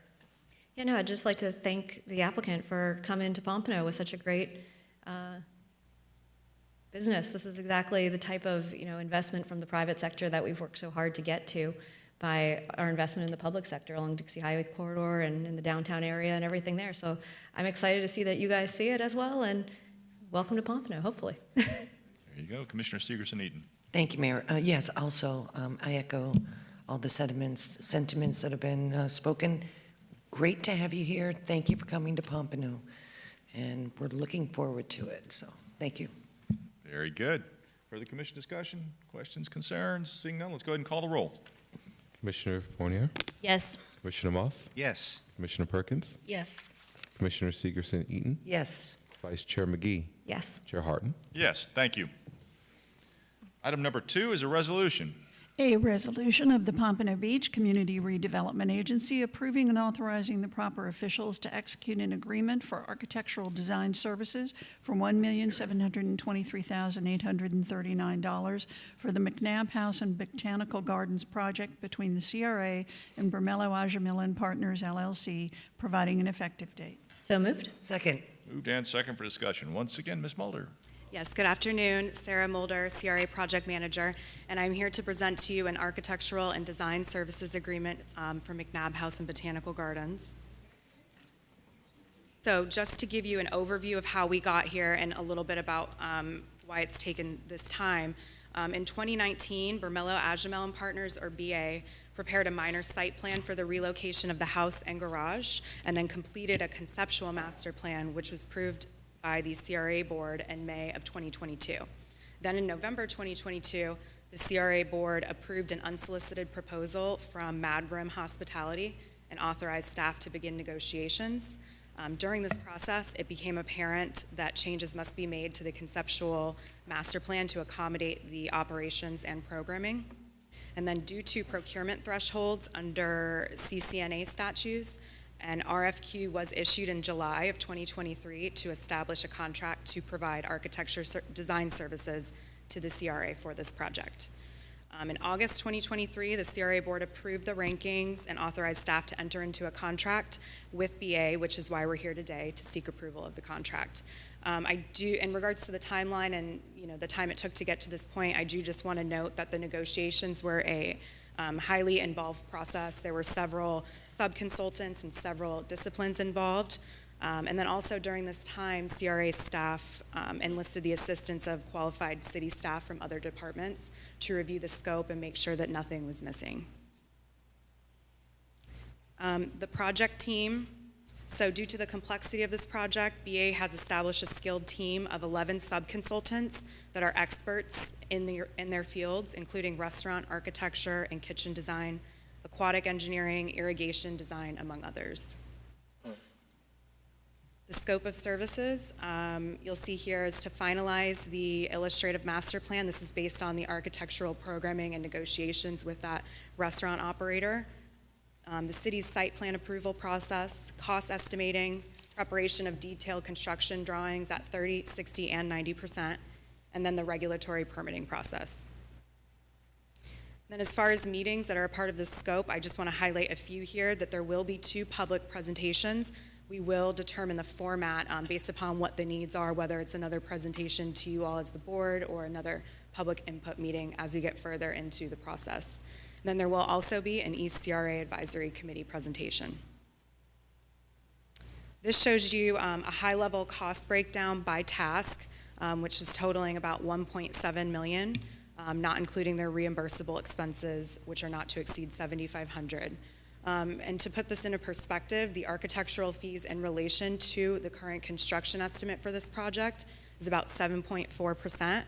Yeah, no, I'd just like to thank the applicant for coming to Pompano with such a great business. This is exactly the type of investment from the private sector that we've worked so hard to get to by our investment in the public sector along Dixie Highway Corridor and in the downtown area and everything there. So I'm excited to see that you guys see it as well, and welcome to Pompano, hopefully. There you go. Commissioner Segerson-Eaton. Thank you, Mayor. Yes, also, I echo all the sentiments that have been spoken. Great to have you here. Thank you for coming to Pompano, and we're looking forward to it. So thank you. Very good. Further commission discussion, questions, concerns? Seeing none, let's go ahead and call the roll. Commissioner Fournier? Yes. Commissioner Moss? Yes. Commissioner Perkins? Yes. Commissioner Segerson-Eaton? Yes. Vice Chair McGee? Yes. Chair Harton? Yes, thank you. Item number 2 is a resolution. A resolution of the Pompano Beach Community Redevelopment Agency approving and authorizing the proper officials to execute an agreement for architectural design services for $1,723,839 for the McNabb House and Botanical Gardens project between the CRA and Bermello Ajamil Partners, LLC, providing an effective date. So moved. Second. Moved and second for discussion. Once again, Ms. Mulder. Yes, good afternoon. Sarah Mulder, CRA Project Manager, and I'm here to present to you an architectural and design services agreement for McNabb House and Botanical Gardens. So just to give you an overview of how we got here and a little bit about why it's taken this time, in 2019, Bermello Ajamil Partners, or BA, prepared a minor site plan for the relocation of the house and garage, and then completed a conceptual master plan, which was approved by the CRA board in May of 2022. Then in November 2022, the CRA board approved an unsolicited proposal from Mad Brim Hospitality and authorized staff to begin negotiations. During this process, it became apparent that changes must be made to the conceptual master plan to accommodate the operations and programming. And then due to procurement thresholds under CCNA statutes, an RFQ was issued in July of 2023 to establish a contract to provide architecture design services to the CRA for this project. In August 2023, the CRA board approved the rankings and authorized staff to enter into a contract with BA, which is why we're here today to seek approval of the contract. I do, in regards to the timeline and, the time it took to get to this point, I do just want to note that the negotiations were a highly involved process. There were several sub-consultants and several disciplines involved. And then also during this time, CRA staff enlisted the assistance of qualified city staff from other departments to review the scope and make sure that nothing was missing. The project team. So due to the complexity of this project, BA has established a skilled team of 11 sub-consultants that are experts in their fields, including restaurant architecture and kitchen design, aquatic engineering, irrigation design, among others. The scope of services, you'll see here, is to finalize the illustrative master plan. This is based on the architectural programming and negotiations with that restaurant operator. The city's site plan approval process, cost estimating, preparation of detailed construction drawings at 30%, 60%, and 90%, and then the regulatory permitting process. Then as far as meetings that are a part of this scope, I just want to highlight a few here, that there will be 2 public presentations. We will determine the format based upon what the needs are, whether it's another presentation to you all as the board or another public input meeting as we get further into the process. And then there will also be an East CRA Advisory Committee presentation. This shows you a high-level cost breakdown by task, which is totaling about $1.7 million, not including their reimbursable expenses, which are not to exceed $7,500. And to put this into perspective, the architectural fees in relation to the current construction estimate for this project is about 7.4%.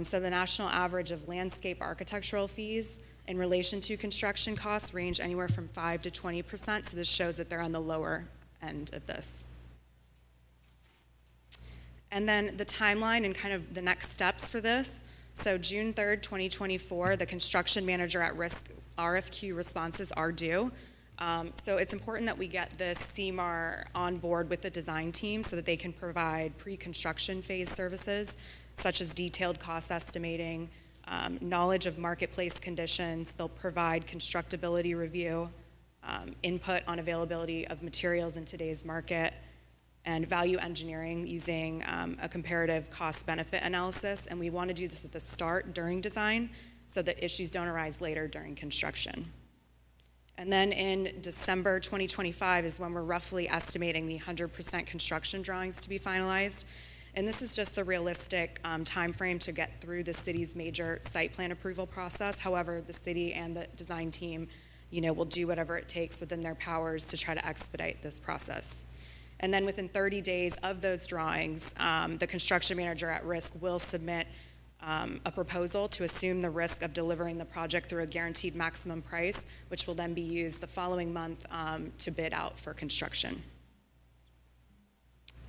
So the national average of landscape architectural fees in relation to construction costs range anywhere from 5 to 20%. So this shows that they're on the lower end of this. And then the timeline and kind of the next steps for this. So June 3rd, 2024, the construction manager at risk RFQ responses are due. So it's important that we get this CMAR on board with the design team so that they can provide pre-construction phase services, such as detailed cost estimating, knowledge of marketplace conditions. They'll provide constructability review, input on availability of materials in today's market, and value engineering using a comparative cost-benefit analysis. And we want to do this at the start during design so that issues don't arise later during construction. And then in December 2025 is when we're roughly estimating the 100% construction drawings to be finalized. And this is just the realistic time frame to get through the city's major site plan approval process. However, the city and the design team, will do whatever it takes within their powers to try to expedite this process. And then within 30 days of those drawings, the construction manager at risk will submit a proposal to assume the risk of delivering the project through a guaranteed maximum price, which will then be used the following month to bid out for construction.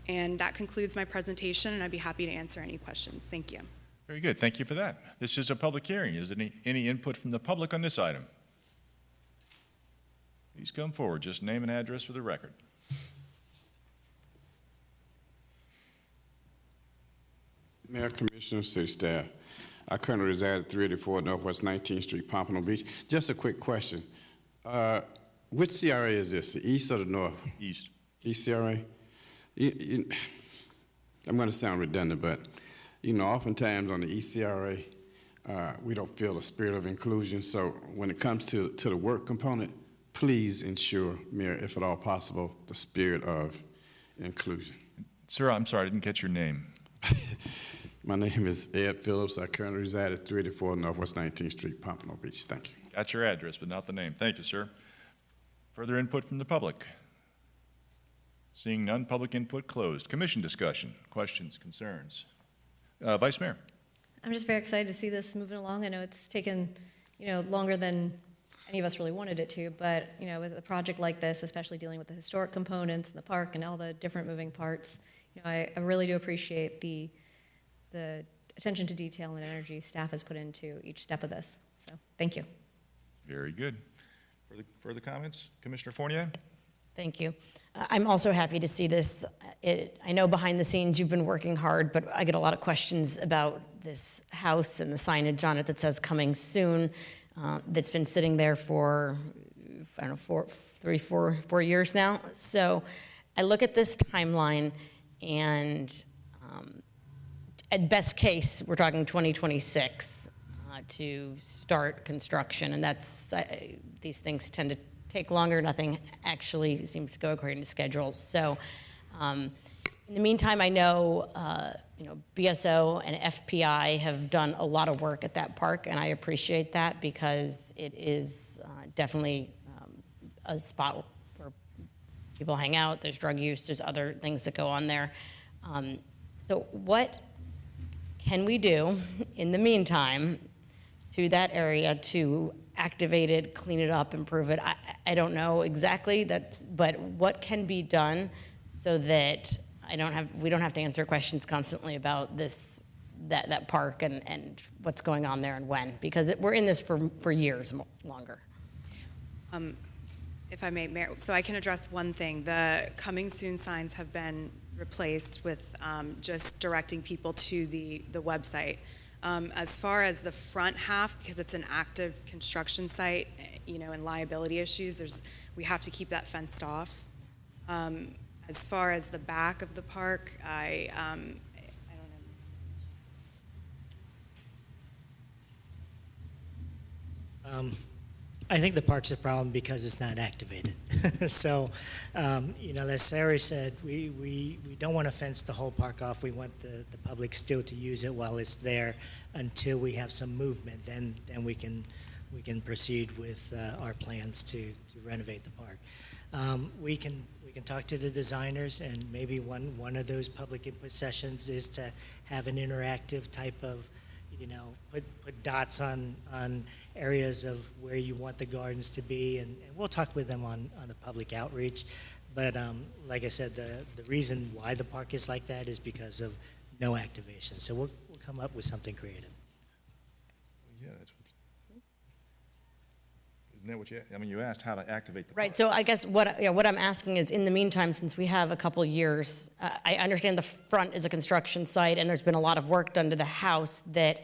And that concludes my presentation, and I'd be happy to answer any questions. Thank you. Very good. Thank you for that. This is a public hearing. Is there any input from the public on this item? Please come forward. Just name and address for the record. Mayor, Commissioner, City staff. I currently reside at 384 Northwest 19th Street, Pompano Beach. Just a quick question. Which CRA is this, the east or the north? East. East CRA? I'm going to sound redundant, but, oftentimes on the East CRA, we don't feel the spirit of inclusion. So when it comes to the work component, please ensure, Mayor, if at all possible, the spirit of inclusion. Sir, I'm sorry, I didn't catch your name. My name is Ed Phillips. I currently reside at 384 Northwest 19th Street, Pompano Beach. Thank you. Got your address, but not the name. Thank you, sir. Further input from the public? Seeing none, public input closed. Commission discussion, questions, concerns? Vice Mayor. I'm just very excited to see this moving along. I know it's taken, longer than any of us really wanted it to, but, with a project like this, especially dealing with the historic components and the park and all the different moving parts, I really do appreciate the attention to detail and energy staff has put into each step of this. So, thank you. Very good. Further comments? Commissioner Fournier? Thank you. I'm also happy to see this. I know behind the scenes you've been working hard, but I get a lot of questions about this house and the signage on it that says coming soon, that's been sitting there for, I don't know, 4 years now. So I look at this timeline and at best case, we're talking 2026 to start construction, and that's, these things tend to take longer. Nothing actually seems to go according to schedule. So in the meantime, I know, BSO and FPI have done a lot of work at that park, and I appreciate that because it is definitely a spot where people hang out, there's drug use, there's other things that go on there. So what can we do in the meantime to that area to activate it, clean it up, improve it? I don't know exactly, but what can be done so that we don't have to answer questions constantly about that park and what's going on there and when, because we're in this for years longer. If I may, Mayor, so I can address one thing. The coming soon signs have been replaced with just directing people to the website. As far as the front half, because it's an active construction site, and liability issues, we have to keep that fenced off. As far as the back of the park, I don't know. I think the park's a problem because it's not activated. So, as Sarah said, we don't want to fence the whole park off. We want the public still to use it while it's there until we have some movement. Then we can proceed with our plans to renovate the park. We can talk to the designers, and maybe one of those public input sessions is to have an interactive type of, put dots on areas of where you want the gardens to be, and we'll talk with them on the public outreach. But like I said, the reason why the park is like that is because of no activation. So we'll come up with something creative. Yeah, isn't that what you asked how to activate the park. Right, so I guess what I'm asking is, in the meantime, since we have a couple years, I understand the front is a construction site, and there's been a lot of work done to the house that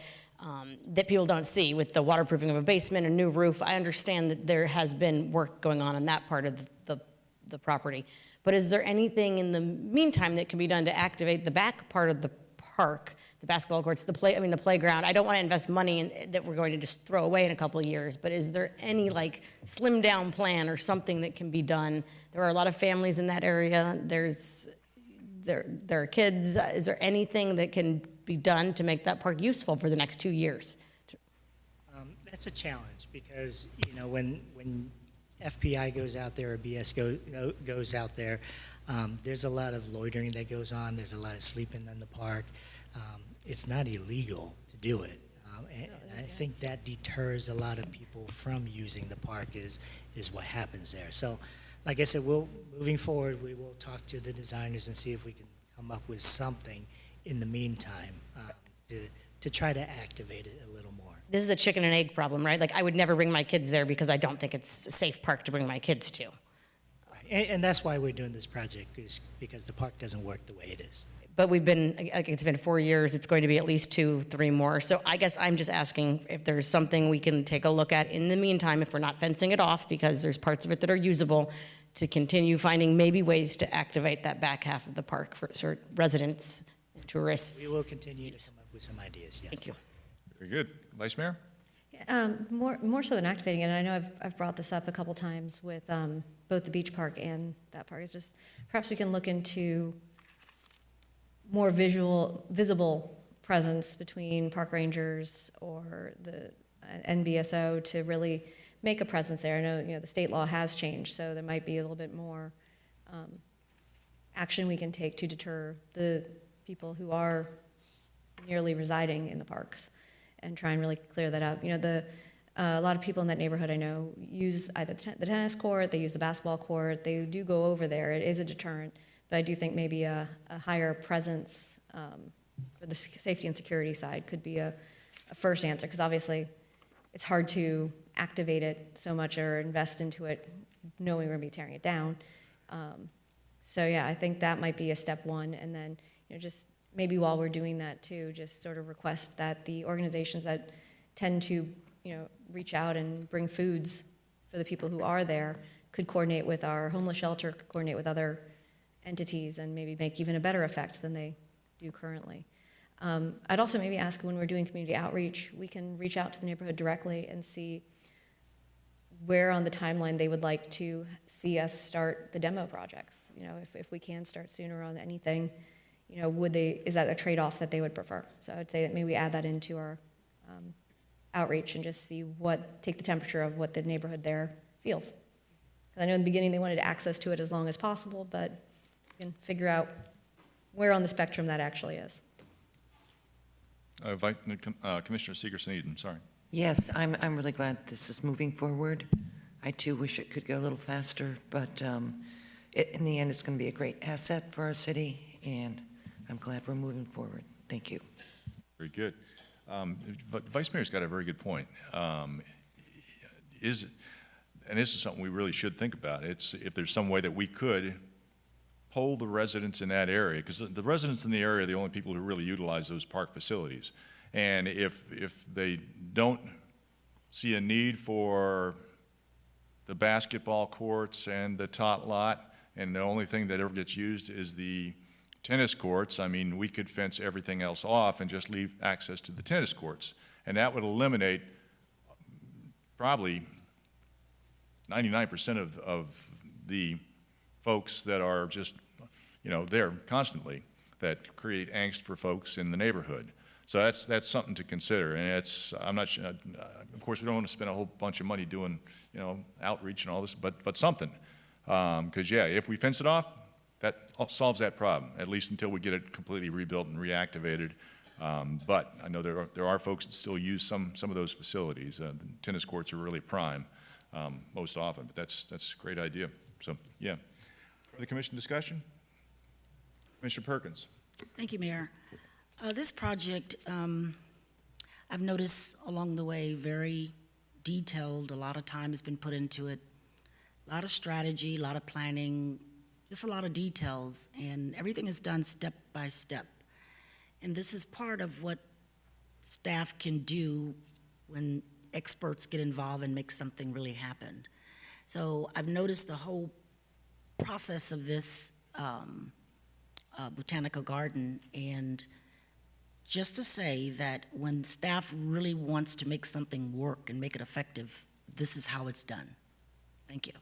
people don't see, with the waterproofing of a basement, a new roof. I understand that there has been work going on in that part of the property. But is there anything in the meantime that can be done to activate the back part of the park, the basketball courts, the playground? I don't want to invest money that we're going to just throw away in a couple of years, but is there any slim down plan or something that can be done? There are a lot of families in that area. There are kids. Is there anything that can be done to make that park useful for the next 2 years? That's a challenge because, when FPI goes out there or BS goes out there, there's a lot of loitering that goes on. There's a lot of sleeping in the park. It's not illegal to do it. And I think that deters a lot of people from using the park is what happens there. So, like I said, moving forward, we will talk to the designers and see if we can come up with something in the meantime to try to activate it a little more. This is a chicken and egg problem, right? I would never bring my kids there because I don't think it's a safe park to bring my kids to. Right. And that's why we're doing this project, is because the park doesn't work the way it is. But it's been 4 years, it's going to be at least 2, 3 more. So I guess I'm just asking if there's something we can take a look at in the meantime, if we're not fencing it off, because there's parts of it that are usable, to continue finding maybe ways to activate that back half of the park for residents, tourists. We will continue to come up with some ideas, yes. Thank you. Very good. Vice Mayor? More so than activating it, and I know I've brought this up a couple times with both the beach park and that park, is just perhaps we can look into more visible presence between park rangers or the NBSO to really make a presence there. I know, the state law has changed, so there might be a little bit more action we can take to deter the people who are nearly residing in the parks and try and really clear that up. A lot of people in that neighborhood I know use either the tennis court, they use the basketball court, they do go over there. It is a deterrent, but I do think maybe a higher presence for the safety and security side could be a first answer, because obviously it's hard to activate it so much or invest into it knowing we're going to be tearing it down. So yeah, I think that might be a step one, and then just maybe while we're doing that too, just sort of request that the organizations that tend to reach out and bring foods for the people who are there could coordinate with our homeless shelter, could coordinate with other entities, and maybe make even a better effect than they do currently. I'd also maybe ask when we're doing community outreach, we can reach out to the neighborhood directly and see where on the timeline they would like to see us start the demo projects. You know, if we can start sooner on anything, you know, is that a trade-off that they would prefer? So I would say that maybe we add that into our outreach and just see take the temperature of what the neighborhood there feels. 'Cause I know in the beginning they wanted access to it as long as possible, but you can figure out where on the spectrum that actually is. Commissioner Seegerson-Eden, sorry. Yes, I'm really glad this is moving forward. I too wish it could go a little faster, but in the end, it's going to be a great asset for our city, and I'm glad we're moving forward. Thank you. Very good. But Vice Mayor's got a very good point. And this is something we really should think about. It's if there's some way that we could poll the residents in that area, because the residents in the area are the only people who really utilize those park facilities. And if they don't see a need for the basketball courts and the tot lot, and the only thing that ever gets used is the tennis courts, I mean, we could fence everything else off and just leave access to the tennis courts. And that would eliminate probably 99% of the folks that are just, you know, there constantly, that create angst for folks in the neighborhood. So that's something to consider, and I'm not sure, of course, we don't want to spend a whole bunch of money doing, you know, outreach and all this, but something. Because, yeah, if we fence it off, that solves that problem, at least until we get it completely rebuilt and reactivated. But I know there are folks that still use some of those facilities. The tennis courts are really prime most often, but that's a great idea. So, yeah. Further commission discussion? Commissioner Perkins. Thank you, Mayor. This project, I've noticed along the way, very detailed. A lot of time has been put into it. A lot of strategy, a lot of planning, just a lot of details, and everything is done step by step. And this is part of what staff can do when experts get involved and make something really happen. So I've noticed the whole process of this botanical garden, and just to say that when staff really wants to make something work and make it effective, this is how it's done. Thank you.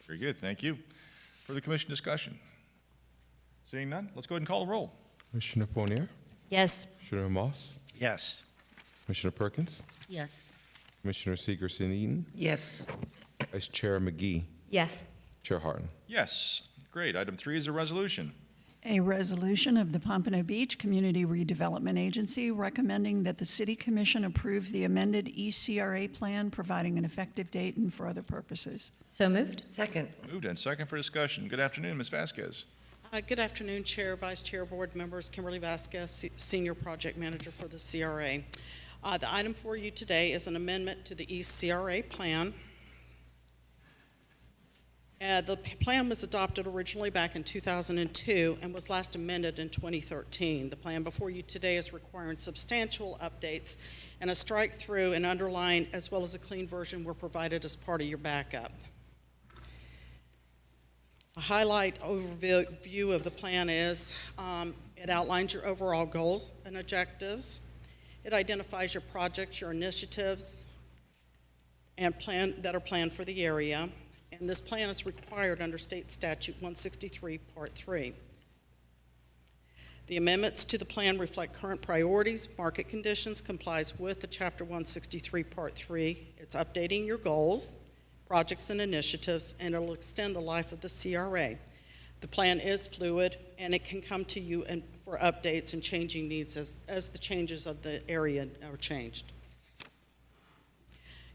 Very good, thank you. Further commission discussion? Seeing none, let's go ahead and call the roll. Commissioner Fournier, Yes. Commissioner Moss, Yes. Commissioner Perkins, Yes. Commissioner Seegerson-Eden, Yes. Vice Chair McGee, Yes. Chair Harton. Yes, great. Item 3 is a resolution. A resolution of the Pompano Beach Community Redevelopment Agency recommending that the City Commission approve the amended ECRA plan, providing an effective date and for other purposes. So moved. Second. Moved and second for discussion. Good afternoon, Ms. Vasquez. Good afternoon, Chair, Vice Chair, Board members. Kimberly Vasquez, Senior Project Manager for the CRA. The item for you today is an amendment to the ECRA plan. The plan was adopted originally back in 2002 and was last amended in 2013. The plan before you today is requiring substantial updates, and a strike-through and underline as well as a clean version were provided as part of your backup. A highlight overview of the plan is it outlines your overall goals and objectives. It identifies your projects, your initiatives, and that are planned for the area. And this plan is required under State Statute 163, Part 3. The amendments to the plan reflect current priorities, market conditions, complies with the Chapter 163, Part 3. It's updating your goals, projects, and initiatives, and it'll extend the life of the CRA. The plan is fluid, and it can come to you for updates and changing needs as the changes of the area are changed.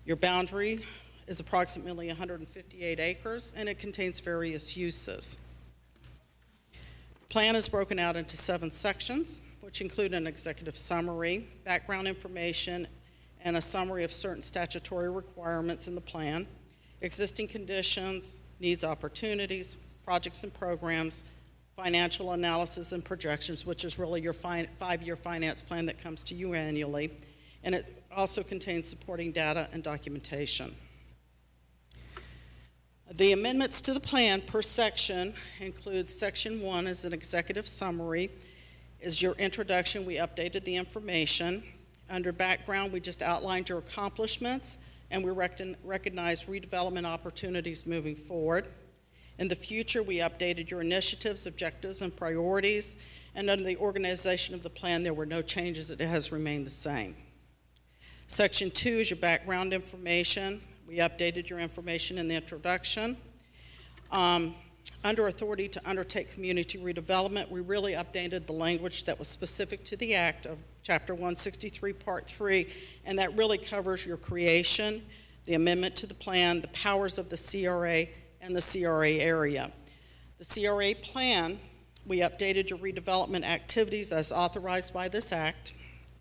Your boundary is approximately 158 acres, and it contains various uses. The plan is broken out into 7 sections, which include an executive summary, background information, and a summary of certain statutory requirements in the plan, existing conditions, needs, opportunities, projects and programs, financial analysis and projections, which is really your 5-year finance plan that comes to you annually, and it also contains supporting data and documentation. The amendments to the plan per section include Section 1 as an executive summary. is your introduction. We updated the information. Under background, we just outlined your accomplishments, and we recognize redevelopment opportunities moving forward. In the future, we updated your initiatives, objectives, and priorities, and under the organization of the plan, there were no changes. It has remained the same. Section 2 is your background information. We updated your information in the introduction. Under authority to undertake community redevelopment, we really updated the language that was specific to the Act of Chapter 163, Part 3, and that really covers your creation, the amendment to the plan, the powers of the CRA, and the CRA area. The CRA plan, we updated your redevelopment activities as authorized by this Act,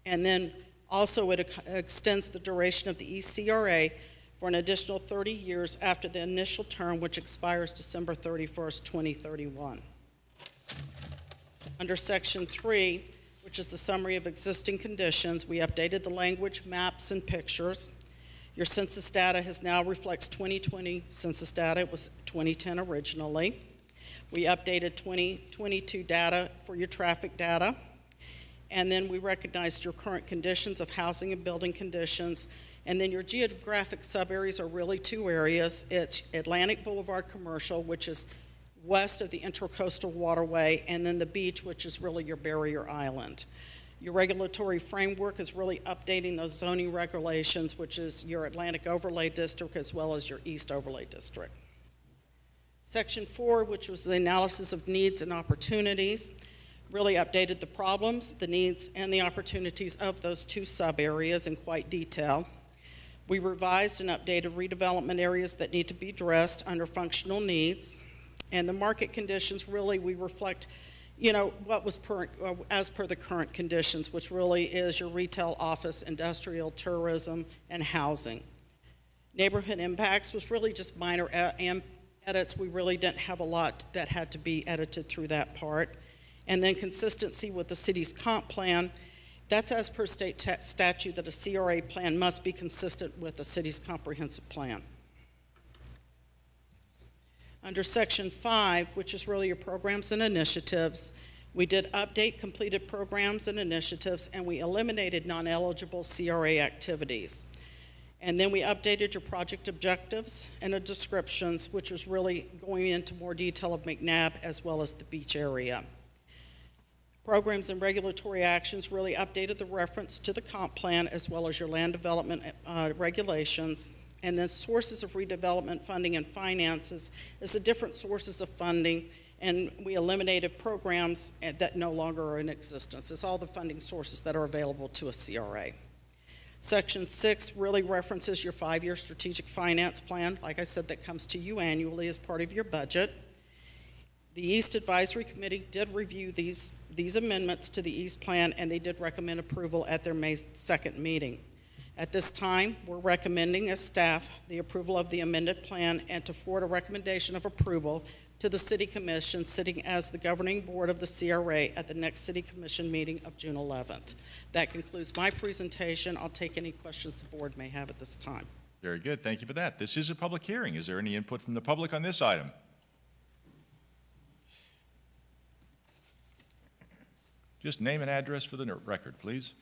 and then also it extends the duration of the ECRA for an additional 30 years after the initial term, which expires December 31st, 2031. Under Section 3, which is the summary of existing conditions, we updated the language, maps, and pictures. Your census data now reflects 2020 census data. It was 2010 originally. We updated 2022 data for your traffic data. And then we recognized your current conditions of housing and building conditions. And then your geographic sub-areas are really two areas. It's Atlantic Boulevard Commercial, which is west of the Intracoastal Waterway, and then the beach, which is really your barrier island. Your regulatory framework is really updating those zoning regulations, which is your Atlantic Overlay District as well as your East Overlay District. Section 4, which was the analysis of needs and opportunities, really updated the problems, the needs, and the opportunities of those two sub-areas in quite detail. We revised and updated redevelopment areas that need to be addressed under functional needs. And the market conditions, really, we reflect, what was as per the current conditions, which really is your retail, office, industrial, tourism, and housing. Neighborhood impacts was really just minor edits. We really didn't have a lot that had to be edited through that part. And then consistency with the city's comp plan. That's as per state statute that a CRA plan must be consistent with the city's comprehensive plan. Under Section 5, which is really your programs and initiatives, we did update completed programs and initiatives, and we eliminated non-eligible CRA activities. And then we updated your project objectives and the descriptions, which was really going into more detail of McNabb as well as the beach area. Programs and regulatory actions really updated the reference to the comp plan as well as your land development regulations. And then sources of redevelopment funding and finances is the different sources of funding, and we eliminated programs that no longer are in existence. It's all the funding sources that are available to a CRA. Section 6 really references your 5-year strategic finance plan, like I said, that comes to you annually as part of your budget. The East Advisory Committee did review these amendments to the East Plan, and they did recommend approval at their May 2nd meeting. At this time, we're recommending as staff the approval of the amended plan and to forward a recommendation of approval to the City Commission sitting as the governing board of the CRA at the next City Commission meeting of June 11th. That concludes my presentation. I'll take any questions the board may have at this time. Very good. Thank you for that. This is a public hearing. Is there any input from the public on this item? Just name and address for the record, please.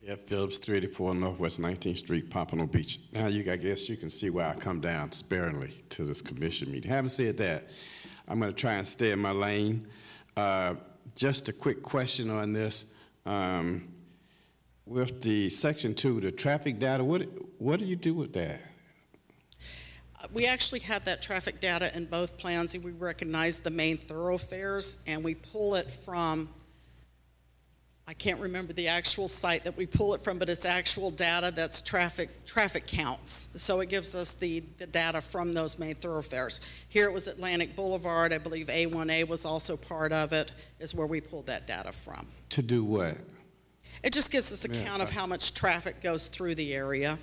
F. Phillips, 384 Northwest 19th Street, Pompano Beach. Now, I guess you can see why I come down sparingly to this commission meeting. Having said that, I'm going to try and stay in my lane. Just a quick question on this. With the Section 2, the traffic data, what do you do with that? We actually have that traffic data in both plans, and we recognize the main thoroughfares, and we pull it from, I can't remember the actual site that we pull it from, but it's actual data that's traffic counts. So it gives us the data from those main thoroughfares. Here it was Atlantic Boulevard. I believe A1A was also part of it, is where we pulled that data from. To do what? It just gives us a count of how much traffic goes through the area.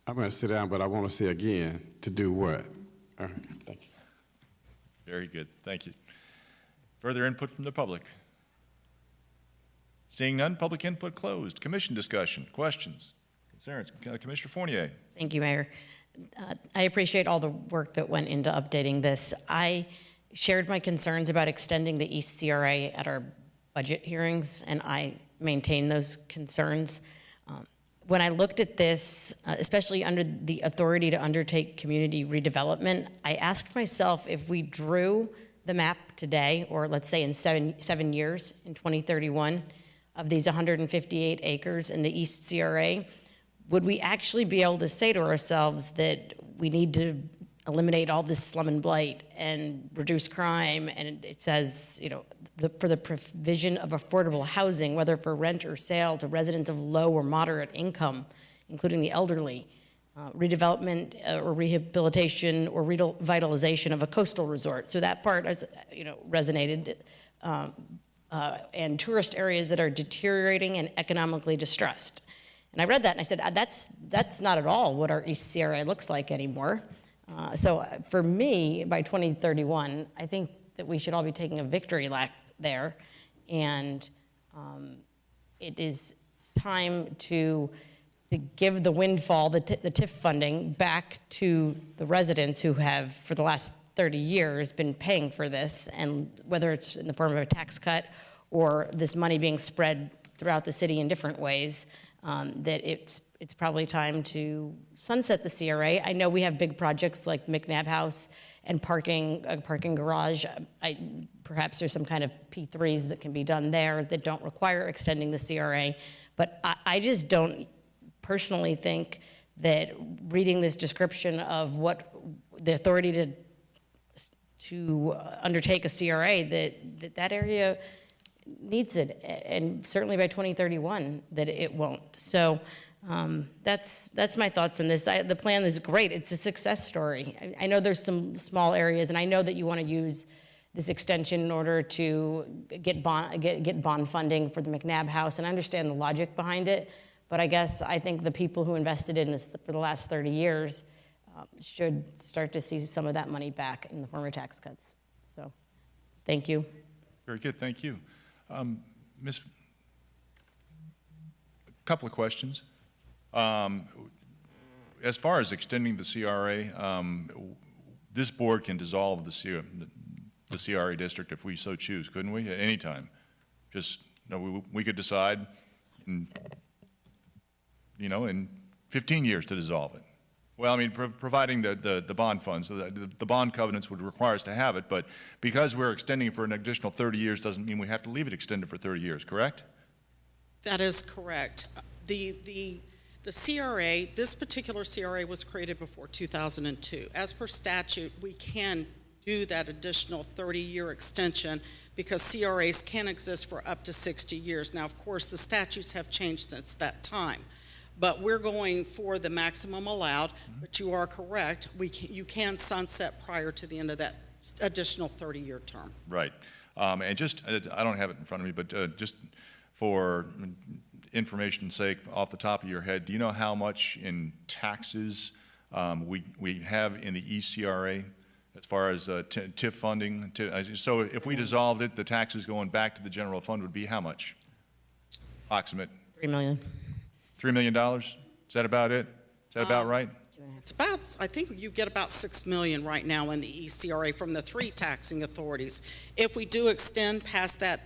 I'm going to sit down, but I want to say again, to do what? All right, thank you. Very good. Thank you. Further input from the public? Seeing none, public input closed. Commission discussion, questions, concerns. Commissioner Fournier. Thank you, Mayor. I appreciate all the work that went into updating this. I shared my concerns about extending the East CRA at our budget hearings, and I maintain those concerns. When I looked at this, especially under the authority to undertake community redevelopment, I asked myself if we drew the map today, or let's say in seven years, in 2031, of these 158 acres in the East CRA, would we actually be able to say to ourselves that we need to eliminate all this slum and blight and reduce crime? And it says, you know, for the provision of affordable housing, whether for rent or sale, to residents of low or moderate income, including the elderly, redevelopment or rehabilitation or revitalization of a coastal resort. So that part, you know, resonated. And tourist areas that are deteriorating and economically distressed. And I read that and I said, that's not at all what our East CRA looks like anymore. So for me, by 2031, I think that we should all be taking a victory lap there. And it is time to give the windfall, the TIF funding, back to the residents who have, for the last 30 years, been paying for this, and whether it's in the form of a tax cut or this money being spread throughout the city in different ways, that it's probably time to sunset the CRA. I know we have big projects like McNabb House and a parking garage. Perhaps there's some kind of P3s that can be done there that don't require extending the CRA, but I just don't personally think that reading this description of what the authority to undertake a CRA, that area needs it, and certainly by 2031 that it won't. So that's my thoughts on this. The plan is great. It's a success story. I know there's some small areas, and I know that you want to use this extension in order to get bond funding for the McNabb House, and I understand the logic behind it, but I think the people who invested in this for the last 30 years should start to see some of that money back in the form of tax cuts. So, thank you. Very good, thank you. A couple of questions. As far as extending the CRA, this board can dissolve the CRA district if we so choose, couldn't we, at any time? Just, we could decide in 15 years to dissolve it. Well, I mean, providing the bond funds, so the bond covenants would require us to have it, but because we're extending it for an additional 30 years doesn't mean we have to leave it extended for 30 years, correct? That is correct. The CRA, this particular CRA was created before 2002. As per statute, we can do that additional 30-year extension because CRAs can exist for up to 60 years. Now, of course, the statutes have changed since that time. But we're going for the maximum allowed, but you are correct. You can sunset prior to the end of that additional 30-year term. Right. And just, I don't have it in front of me, but just for information's sake, off the top of your head, do you know how much in taxes we have in the ECRA as far as TIF funding? So if we dissolved it, the taxes going back to the general fund would be how much? Approximate? $3 million. $3 million? Is that about it? Is that about right? It's about, I think you get about $6 million right now in the ECRA from the 3 taxing authorities. If we do extend past that,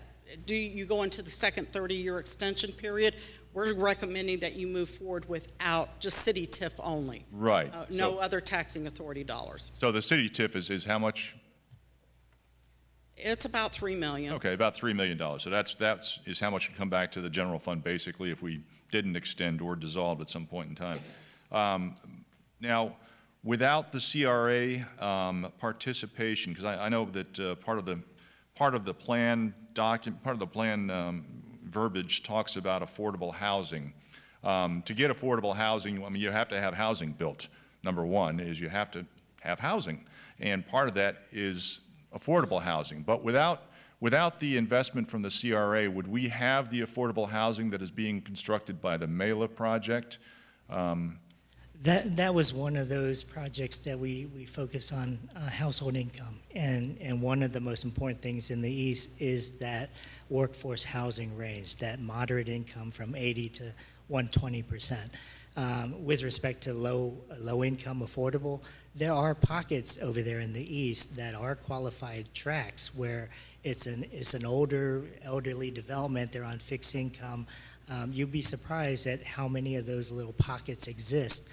do you go into the second 30-year extension period? We're recommending that you move forward without just city TIF only. Right. No other taxing authority dollars. So the city TIF is how much? It's about $3 million. Okay, about $3 million. So that's how much would come back to the general fund basically if we didn't extend or dissolved at some point in time. Now, without the CRA participation, because I know that part of the plan verbiage talks about affordable housing. To get affordable housing, I mean, you have to have housing built. Number one is you have to have housing, and part of that is affordable housing. But without the investment from the CRA, would we have the affordable housing that is being constructed by the MELA project? That was one of those projects that we focus on household income. And one of the most important things in the East is that workforce housing range, that moderate income from 80 to 120%. With respect to low-income affordable, there are pockets over there in the east that are qualified tracts where it's an older, elderly development, they're on fixed income. You'd be surprised at how many of those little pockets exist.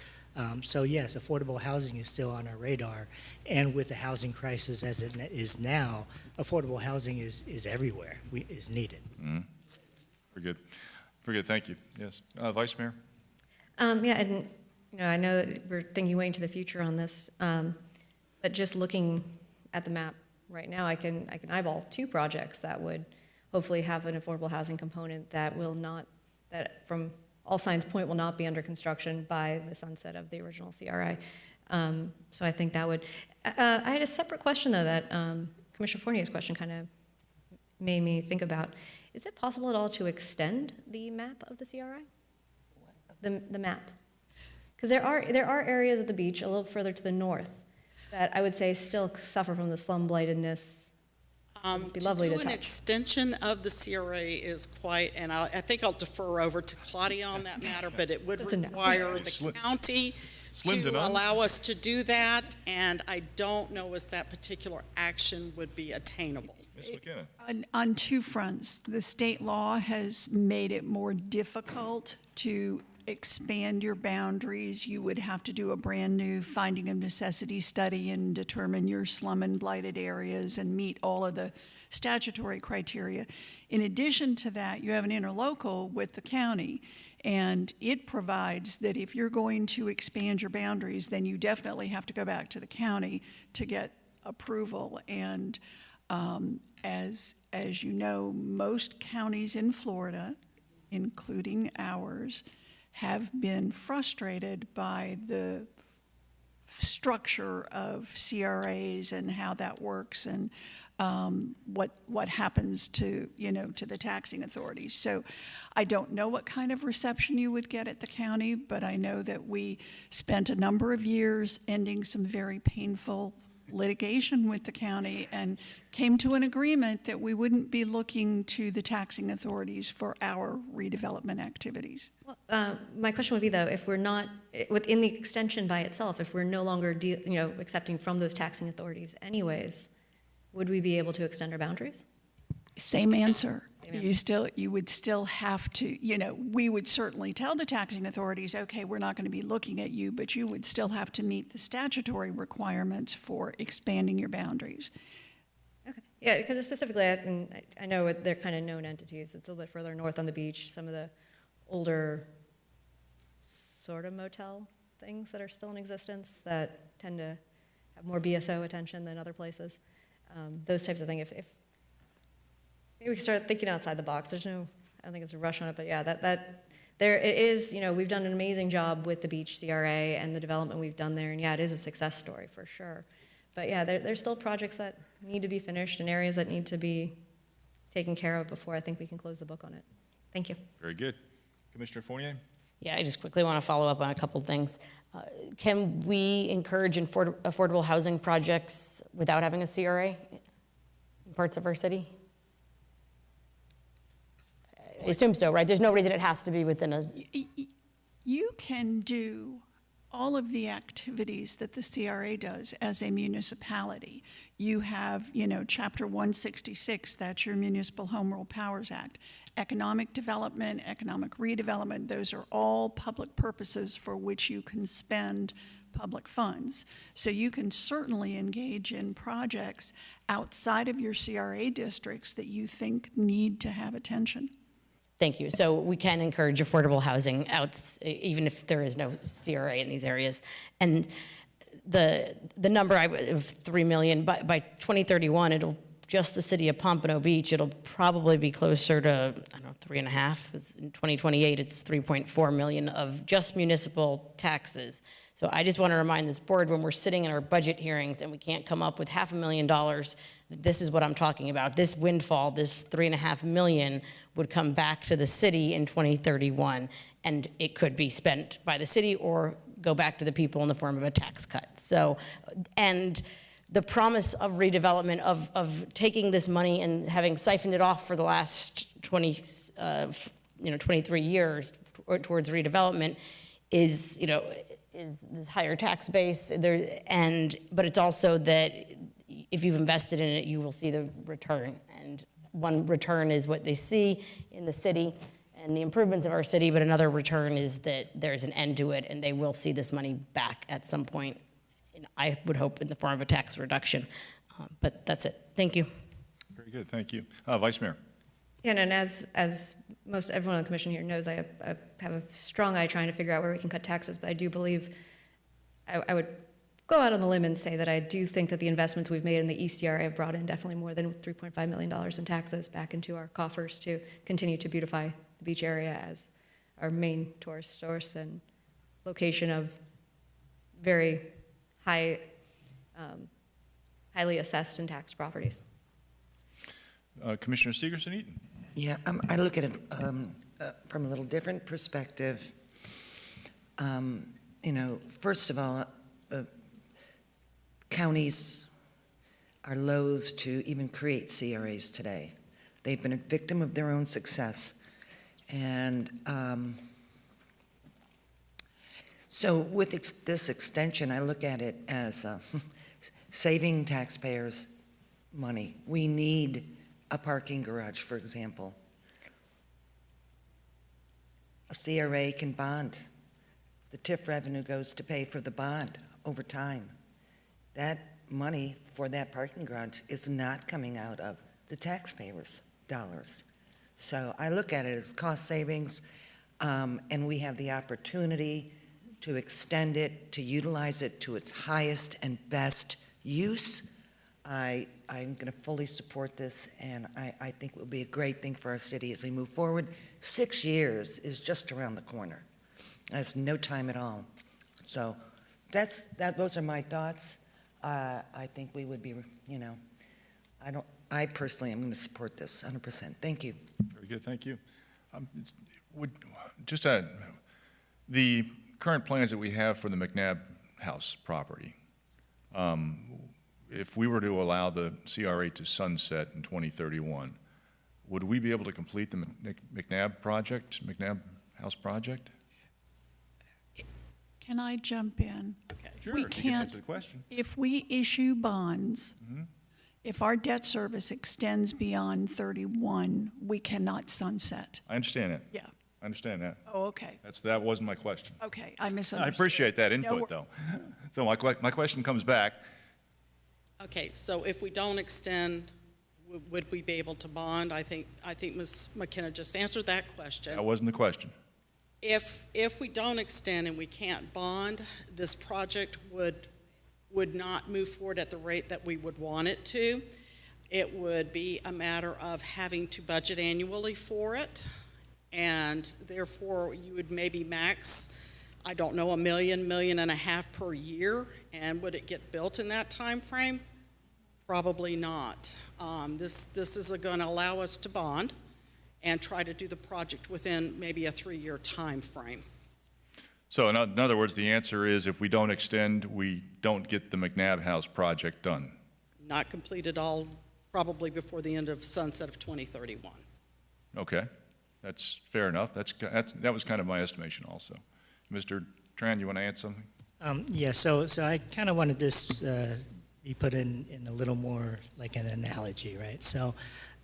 So yes, affordable housing is still on our radar, and with the housing crisis as it is now, affordable housing is everywhere, is needed. Very good. Very good, thank you. Yes. Vice Mayor? Yeah, and, I know that we're thinking way into the future on this, but just looking at the map right now, I can eyeball 2 projects that would hopefully have an affordable housing component that will not, that from all signs point will not be under construction by the sunset of the original CRI. So I think that would, I had a separate question though that Commissioner Fournier's question kind of made me think about. Is it possible at all to extend the map of the CRI? The map? Because there are areas of the beach a little further to the north that I would say still suffer from the slum blightedness. It'd be lovely to do an touch. extension of the CRA is quite, and I think I'll defer over to Claudia on that matter, but it would That's a no. require the county Slim to to none. allow us to do that, and I don't know as that particular action would be attainable. Ms. McKenna? On 2 fronts, the state law has made it more difficult to expand your boundaries. You would have to do a brand-new finding of necessity study and determine your slum and blighted areas and meet all of the statutory criteria. In addition to that, you have an interlocal with the county, and it provides that if you're going to expand your boundaries, then you definitely have to go back to the county to get approval. And as you know, most counties in Florida, including ours, have been frustrated by the structure of CRAs and how that works and what happens to the taxing authorities. So I don't know what kind of reception you would get at the county, but I know that we spent a number of years ending some very painful litigation with the county and came to an agreement that we wouldn't be looking to the taxing authorities for our redevelopment activities. Well, my question would be though, if we're not, within the extension by itself, if we're no longer accepting from those taxing authorities anyways, would we be able to extend our boundaries? Same answer. Same answer. You would still have to, we would certainly tell the taxing authorities, okay, we're not going to be looking at you, but you would still have to meet the statutory requirements for expanding your boundaries. Okay. Yeah, because specifically, I know they're kind of known entities. It's a little bit further north on the beach, some of the older sort of motel things that are still in existence that tend to have more BSO attention than other places. Those types of things. If maybe we can start thinking outside the box. I don't think it's a rush on it, but yeah, there it is. We've done an amazing job with the beach CRA and the development we've done there, and yeah, it is a success story for sure. But yeah, there's still projects that need to be finished and areas that need to be taken care of before I think we can close the book on it. Thank you. Very good. Commissioner Fournier? Yeah, I just quickly want to follow up on a couple things. Can we encourage affordable housing projects without having a CRA in parts of our city? I assume so, right? There's no reason it has to be within a... You can do all of the activities that the CRA does as a municipality. You have, Chapter 166, that's your Municipal Home Rule Powers Act. Economic development, economic redevelopment, those are all public purposes for which you can spend public funds. So you can certainly engage in projects outside of your CRA districts that you think need to have attention. Thank you. So we can encourage affordable housing even if there is no CRA in these areas. And the number of 3 million, by 2031, it'll just the city of Pompano Beach, it'll probably be closer to, 3.5, because in 2028, it's 3.4 million of just municipal taxes. So I just want to remind this board, when we're sitting in our budget hearings and we can't come up with $500,000, this is what I'm talking about. This windfall, this $3.5 million would come back to the city in 2031, and it could be spent by the city or go back to the people in the form of a tax cut. So, and the promise of redevelopment, of taking this money and having siphoned it off for the last 23 years towards redevelopment, is, you know, is this higher tax base but it's also that if you've invested in it, you will see the return. And one return is what they see in the city and the improvements of our city, but another return is that there's an end to it and they will see this money back at some point. And I would hope in the form of a tax reduction. But that's it. Thank you. Very good, thank you. Vice Mayor. Yeah, and as most everyone on the commission here knows, I have a strong eye trying to figure out where we can cut taxes, but I do believe, I would go out on the limb and say that I do think that the investments we've made in the ECRA have brought in definitely more than $3.5 million in taxes back into our coffers to continue to beautify the beach area as our main tourist source and location of very high, highly assessed and taxed properties. Commissioner Segerson-Eaton. Yeah, I look at it from a little different perspective. You know, first of all, counties are loath to even create CRAs today. They've been a victim of their own success. And so with this extension, I look at it as saving taxpayers money. We need a parking garage, for example. A CRA can bond. The TIF revenue goes to pay for the bond over time. That money for that parking garage is not coming out of the taxpayers' dollars. So I look at it as cost savings, and we have the opportunity to extend it, to utilize it to its highest and best use. I'm going to fully support this, and I think it will be a great thing for our city as we move forward. 6 years is just around the corner. That's no time at all. So those are my thoughts. I think we would be, you know, I personally am going to support this 100%. Thank you. Very good, thank you. The current plans that we have for the McNabb House property, if we were to allow the CRA to sunset in 2031, would we be able to complete the McNabb House project? Can I jump in? Sure, We if you can can't, answer the question. if we issue bonds, if our debt service extends beyond 31, we cannot sunset. I understand that. Yeah. I understand that. Oh, okay. That wasn't my question. Okay, I misunderstood. I appreciate that No, input, though. So my question comes back. Okay, so if we don't extend, would we be able to bond? I think Ms. McKenna just answered that question. That wasn't the question. If we don't extend and we can't bond, this project would not move forward at the rate that we would want it to. It would be a matter of having to budget annually for it, and therefore you would maybe max, I don't know, $1 million, $1.5 million per year. And would it get built in that time frame? Probably not. This is going to allow us to bond and try to do the project within maybe a 3-year time frame. So in other words, the answer is if we don't extend, we don't get the McNabb House project done. Not completed all, probably before the end of sunset of 2031. Okay, that's fair enough. That was kind of my estimation also. Mr. Tran, you want to add something? Yeah, so I kind of wanted this be put in a little more like an analogy, right? So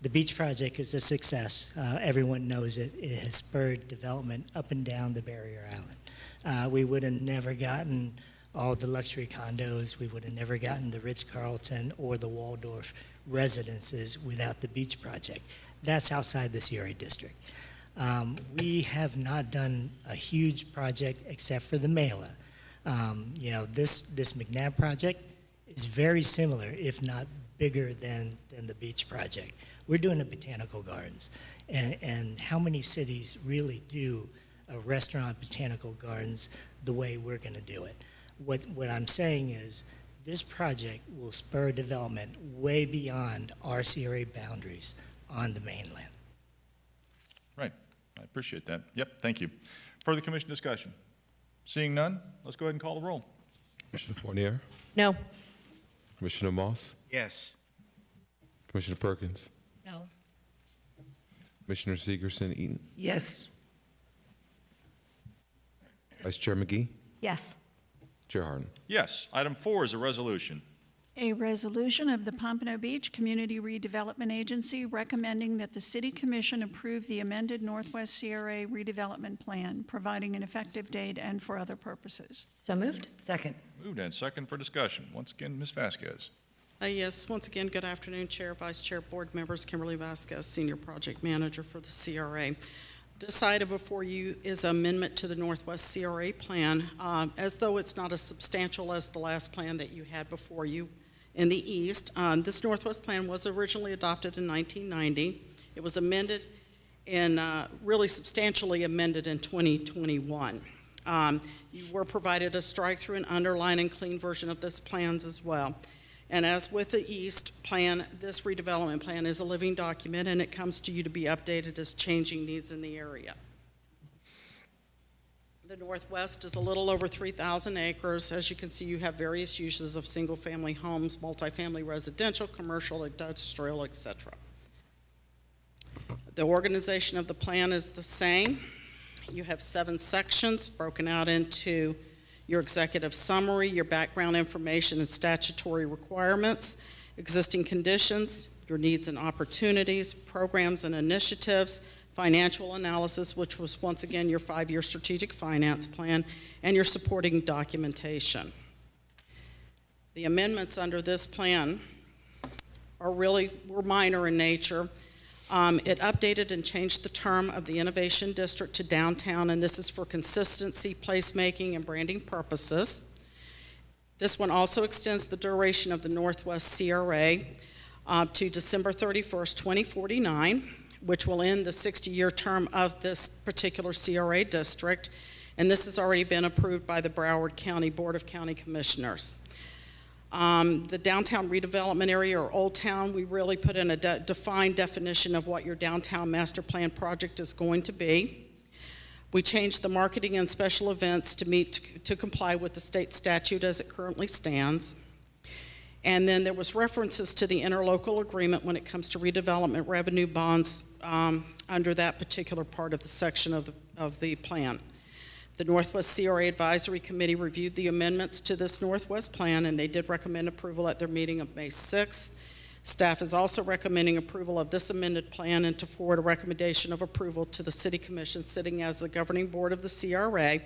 the beach project is a success. Everyone knows it. It has spurred development up and down the Barrier Island. We would have never gotten all the luxury condos. We would have never gotten the Ritz-Carlton or the Waldorf residences without the beach project. That's outside the CRA district. We have not done a huge project except for the Mela. You know, this McNabb project is very similar, if not bigger than the beach project. We're doing the botanical gardens, and how many cities really do a restaurant botanical gardens the way we're going to do it? What I'm saying is this project will spur development way beyond our CRA boundaries on the mainland. Right, I appreciate that. Yep, thank you. Further commission discussion? Seeing none, let's go ahead and call the roll. Commissioner Fournier, No. Commissioner Moss, Yes. Commissioner Perkins, No. Commissioner Segerson-Eaton, Yes. Vice Chair McGee, Yes. Chair Harden. Yes. Item 4 is a resolution. A resolution of the Pompano Beach Community Redevelopment Agency recommending that the City Commission approve the amended Northwest CRA redevelopment plan, providing an effective date and for other purposes. So moved? Second. Moved and second for discussion. Once again, Ms. Vasquez. Yes, once again, good afternoon, Chair, Vice Chair, Board members. Kimberly Vasquez, Senior Project Manager for the CRA. This item before you is amendment to the Northwest CRA plan, as though it's not as substantial as the last plan that you had before you in the east. This Northwest plan was originally adopted in 1990. It was amended and really substantially amended in 2021. You were provided a strike-through and underline and clean version of this plans as well. And as with the East plan, this redevelopment plan is a living document, and it comes to you to be updated as changing needs in the area. The Northwest is a little over 3,000 acres. As you can see, you have various uses of single-family homes, multifamily residential, commercial, industrial, etc. The organization of the plan is the same. You have 7 sections broken out into your executive summary, your background information and statutory requirements, existing conditions, your needs and opportunities, programs and initiatives, financial analysis, which was once again your 5-year strategic finance plan, and your supporting documentation. The amendments under this plan were minor in nature. It updated and changed the term of the Innovation District to downtown, and this is for consistency, placemaking, and branding purposes. This one also extends the duration of the Northwest CRA to December 31st, 2049, which will end the 60-year term of this particular CRA district, and this has already been approved by the Broward County Board of County Commissioners. The downtown redevelopment area, or Old Town, we really put in a defined definition of what your downtown master plan project is going to be. We changed the marketing and special events to comply with the state statute as it currently stands. And then there was references to the interlocal agreement when it comes to redevelopment revenue bonds under that particular part of the section of the plan. The Northwest CRA Advisory Committee reviewed the amendments to this Northwest plan, and they did recommend approval at their meeting of May 6th. Staff is also recommending approval of this amended plan and to forward a recommendation of approval to the City Commission sitting as the governing board of the CRA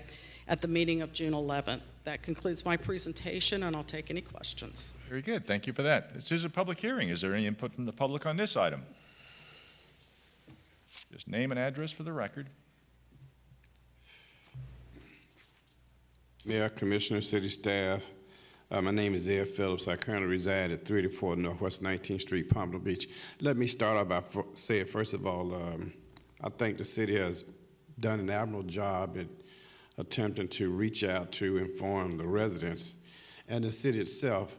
at the meeting of June 11th. That concludes my presentation, and I'll take any questions. Very good. Thank you for that. This is a public hearing. Is there any input from the public on this item? Just name and address for the record. Mayor, Commissioner, City staff, my name is Ed Phillips. I currently reside at 384 Northwest 19th Street, Pompano Beach. Let me start off by saying, first of all, I think the city has done an admirable job at attempting to reach out to inform the residents and the city itself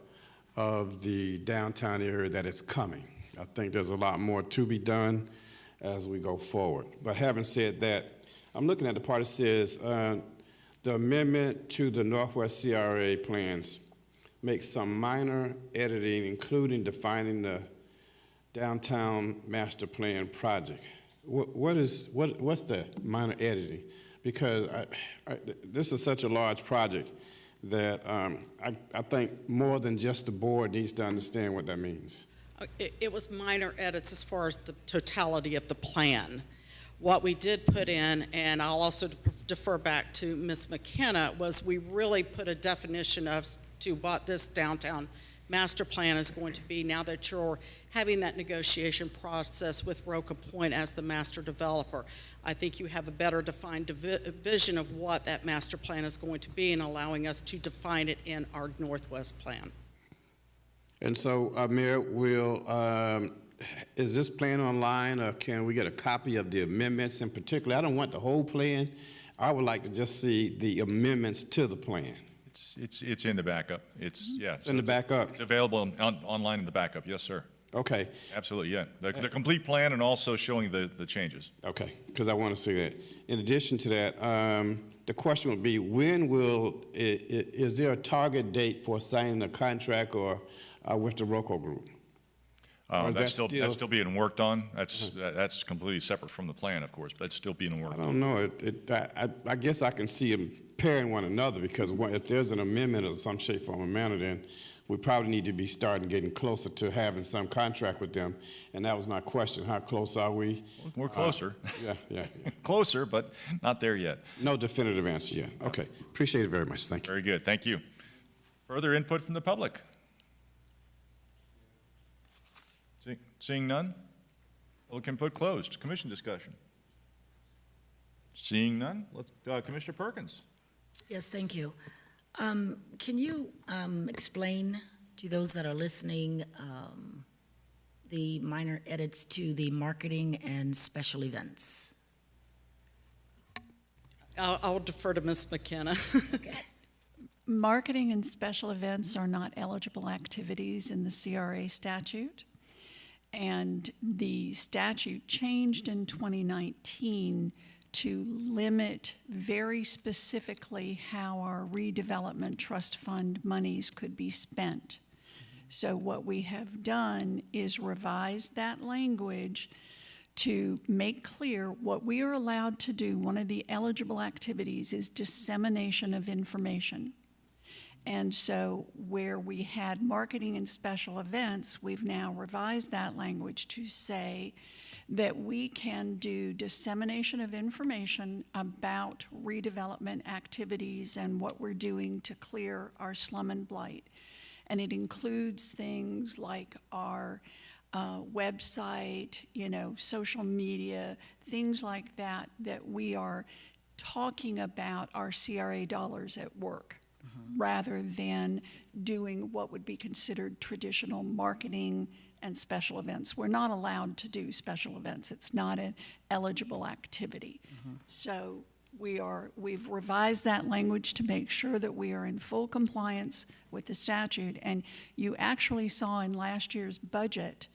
of the downtown area that it's coming. I think there's a lot more to be done as we go forward. But having said that, I'm looking at the part that says, the amendment to the Northwest CRA plans makes some minor editing, including defining the downtown master plan project. What's the minor editing? Because this is such a large project that I think more than just the board needs to understand what that means. It was minor edits as far as the totality of the plan. What we did put in, and I'll also defer back to Ms. McKenna, was we really put a definition to what this downtown master plan is going to be now that you're having that negotiation process with Roca Point as the master developer. I think you have a better defined vision of what that master plan is going to be and allowing us to define it in our Northwest plan. And so, Mayor, is this plan online, or can we get a copy of the amendments in particular? I don't want the whole plan. I would like to just see the amendments to the plan. It's in the backup. It's in the backup. It's available online in the backup. Yes, sir. Okay. Absolutely, yeah. The complete plan and also showing the changes. Okay, because I want to see that. In addition to that, the question would be, when is there a target date for signing a contract or with the Roco Group? Or is That's that that's still being worked on. That's completely separate from the plan, of course, but that's still being worked I on. don't know. I guess I can see them pairing one another, because if there's an amendment of some shape, form, or manner, then we probably need to be starting getting closer to having some contract with them. And that was my question. How close are we? We're closer. Yeah. Closer, but not there yet. No definitive answer yet. Okay. Appreciate it very much. Thank you. Very good, thank you. Further input from the public? Seeing none? Public input closed. Commission discussion? Seeing none? Commissioner Perkins. Yes, thank you. Can you explain to those that are listening the minor edits to the marketing and special events? I'll defer to Ms. McKenna. Marketing and special events are not eligible activities in the CRA statute. And the statute changed in 2019 to limit very specifically how our redevelopment trust fund monies could be spent. So what we have done is revise that language to make clear what we are allowed to do. One of the eligible activities is dissemination of information. And so where we had marketing and special events, we've now revised that language to say that we can do dissemination of information about redevelopment activities and what we're doing to clear our slum and blight. And it includes things like our website, social media, things like that, that we are talking about our CRA dollars at work, rather than doing what would be considered traditional marketing and special events. We're not allowed to do special events. It's not an eligible activity. So we've revised that language to make sure that we are in full compliance with the statute. And you actually saw in last year's budget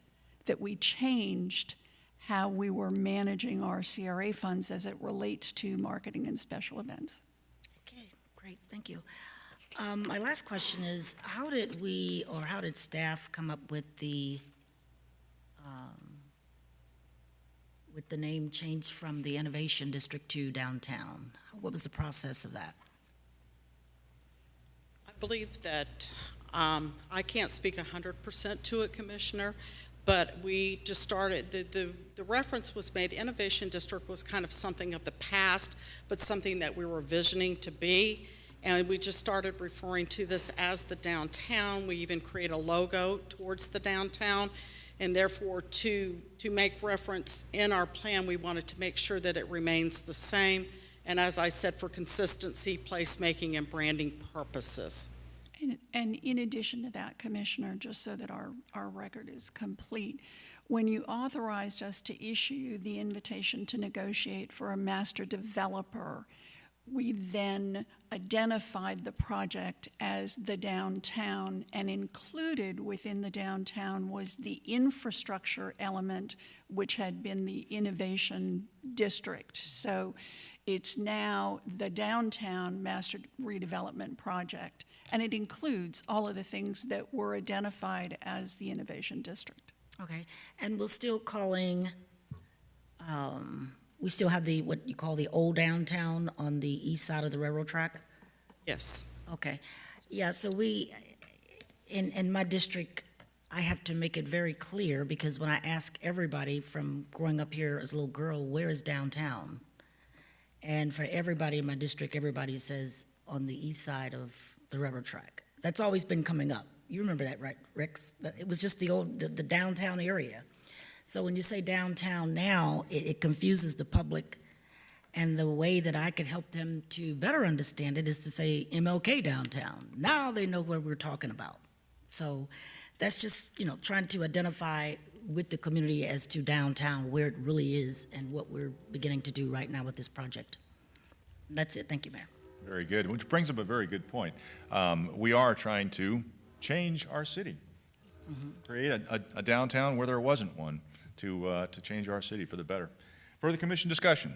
that we changed how we were managing our CRA funds as it relates to marketing and special events. Okay, great, thank you. My last question is, how did staff come up with the name change from the Innovation District to downtown? What was the process of that? I believe that, I can't speak 100% to it, Commissioner, but we just started, the reference was made, Innovation District was kind of something of the past, but something that we were visioning to be. And we just started referring to this as the downtown. We even create a logo towards the downtown. And therefore, to make reference in our plan, we wanted to make sure that it remains the same. And as I said, for consistency, placemaking, and branding purposes. And in addition to that, Commissioner, just so that our record is complete, when you authorized us to issue the invitation to negotiate for a master developer, we then identified the project as the downtown, and included within the downtown was the infrastructure element, which had been the Innovation District. So it's now the Downtown Master Redevelopment Project, and it includes all of the things that were identified as the Innovation District. Okay, and we're still calling, we still have what you call the old downtown on the east side of the railroad track? Yes. Okay. Yeah, so in my district, I have to make it very clear, because when I ask everybody from growing up here as a little girl, where is downtown? And for everybody in my district, everybody says on the east side of the railroad track. That's always been coming up. You remember that, right, Rex? It was just the downtown area. So when you say downtown now, it confuses the public, and the way that I could help them to better understand it is to say MLK downtown. Now they know what we're talking about. So that's just, trying to identify with the community as to downtown, where it really is, and what we're beginning to do right now with this project. That's it. Thank you, Mayor. Very good, which brings up a very good point. We are trying to change our city, create a downtown where there wasn't one, to change our city for the better. Further commission discussion?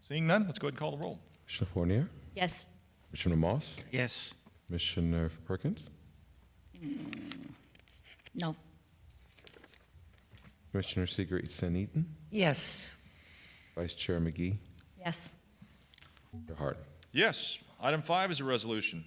Seeing none, let's go ahead and call the roll. Commissioner Fournier? Yes. Commissioner Moss? Yes. Commissioner Perkins? No. Commissioner Sigrid-Eaton, Yes. Vice Chair McGee, Yes. Chair Hart. Yes. Item 5 is a resolution.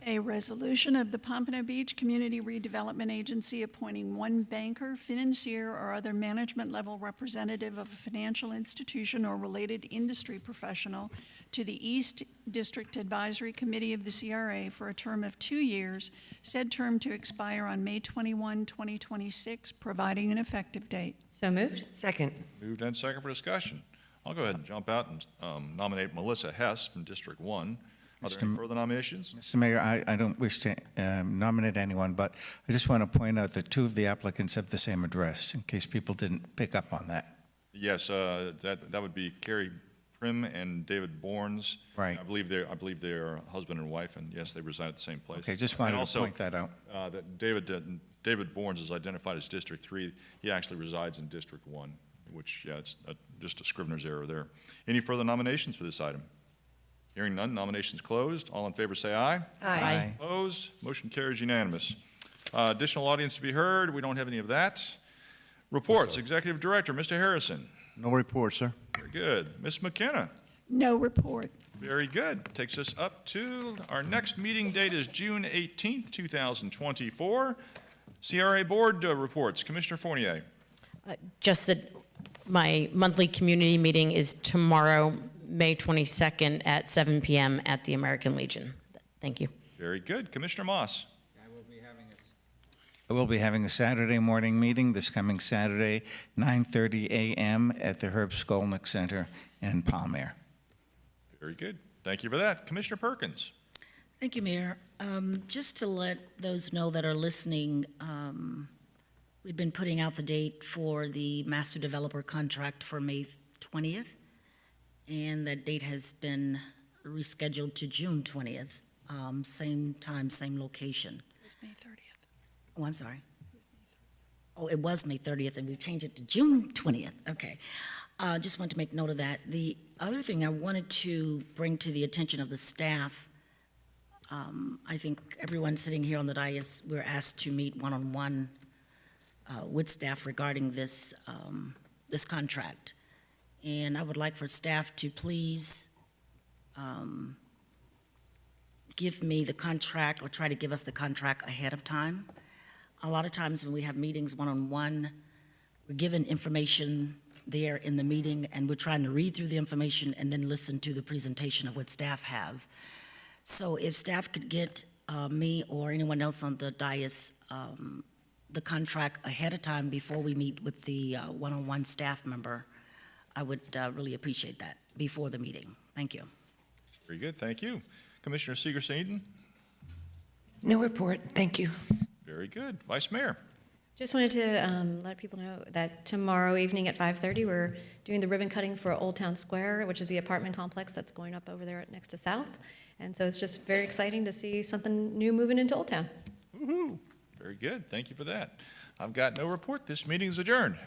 A resolution of the Pompano Beach Community Redevelopment Agency appointing one banker, financier, or other management-level representative of a financial institution or related industry professional to the East District Advisory Committee of the CRA for a term of 2 years, said term to expire on May 21, 2026, providing an effective date. So moved. Second. Moved and second for discussion. I'll go ahead and jump out and nominate Melissa Hess from District 1. Are there any further nominations? Mr. Mayor, I don't wish to nominate anyone, but I just want to point out that 2 of the applicants have the same address, in case people didn't pick up on that. Yes, that would be Carrie Prim and David Bournes. Right. I believe they're husband and wife, and yes, they reside at the same place. Okay, just wanted to point that out. That David Bournes is identified as District 3. He actually resides in District 1, which, yeah, it's just a Scrivener's error there. Any further nominations for this item? Hearing none, nominations closed. All in favor say aye. Aye. Opposed? Motion carries unanimous. Additional audience to be heard. We don't have any of that. Reports. Executive Director, Mr. Harrison. No report, sir. Very good. Ms. McKenna. No report. Very good. Takes us up to our next meeting date is June 18th, 2024. CRA Board reports. Commissioner Fournier. Just that my monthly community meeting is tomorrow, May 22nd at 7 p.m. at the American Legion. Thank you. Very good. Commissioner Moss. I will be having a Saturday morning meeting this coming Saturday, 9:30 a.m. at the Herb Skolnick Center in Palm Air. Very good. Thank you for that. Commissioner Perkins. Thank you, Mayor. Just to let those know that are listening, we've been putting out the date for the master developer contract for May 20th, and that date has been rescheduled to June 20th, same time, same location. It's May 30th. Oh, I'm sorry. Oh, it was May 30th, and we've changed it to June 20th. Okay. Just wanted to make note of that. The other thing I wanted to bring to the attention of the staff, I think everyone sitting here on the dais, we're asked to meet one-on-one with staff regarding this, this contract. And I would like for staff to please give me the contract, or try to give us the contract ahead of time. A lot of times when we have meetings one-on-one, we're given information there in the meeting, and we're trying to read through the information and then listen to the presentation of what staff have. So if staff could get me or anyone else on the dais the contract ahead of time before we meet with the one-on-one staff member, I would really appreciate that before the meeting. Thank you. Very good. Thank you. Commissioner Seeger-Eden. No report. Thank you. Very good. Vice Mayor. Just wanted to let people know that tomorrow evening at 5:30, we're doing the ribbon cutting for Old Town Square, which is the apartment complex that's going up over there next to South. And so it's just very exciting to see something new moving into Old Town. Woohoo. Very good. Thank you for that. I've got no report. This meeting is adjourned.